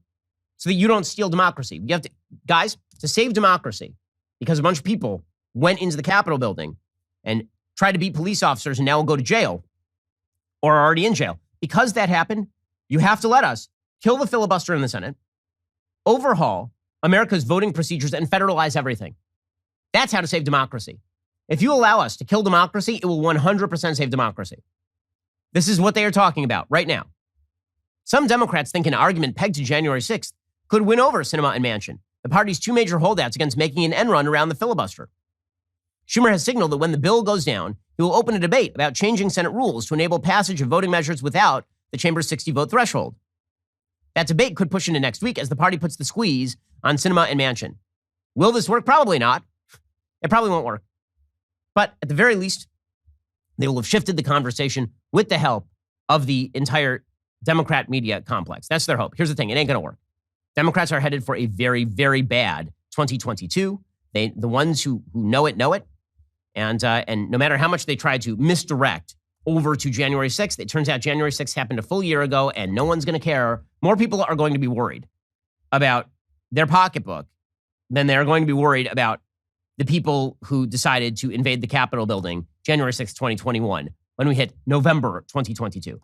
so that you don't steal democracy. You have to, guys, to save democracy, because a bunch of people went into the Capitol building and tried to beat police officers and now will go to jail or are already in jail. Because that happened, you have to let us kill the filibuster in the Senate, overhaul America's voting procedures, and federalize everything. That's how to save democracy. If you allow us to kill democracy, it will 100% save democracy. This is what they are talking about right now. Some Democrats think an argument pegged to January 6th could win over Sinema and Manchin, the party's two major holdouts against making an end run around the filibuster. Schumer has signaled that when the bill goes down, he will open a debate about changing Senate rules to enable passage of voting measures without the chamber's 60-vote threshold. That debate could push into next week as the party puts the squeeze on Sinema and Manchin. Will this work? Probably not. It probably won't work. But at the very least, they will have shifted the conversation with the help of the entire Democrat media complex. That's their hope. Here's the thing. It ain't going to work. Democrats are headed for a very, very bad 2022. The ones who know it. And no matter how much they try to misdirect over to January 6th, it turns out January 6th happened a full year ago and no one's going to care. More people are going to be worried about their pocketbook than they're going to be worried about the people who decided to invade the Capitol building January 6th, 2021, when we hit November 2022.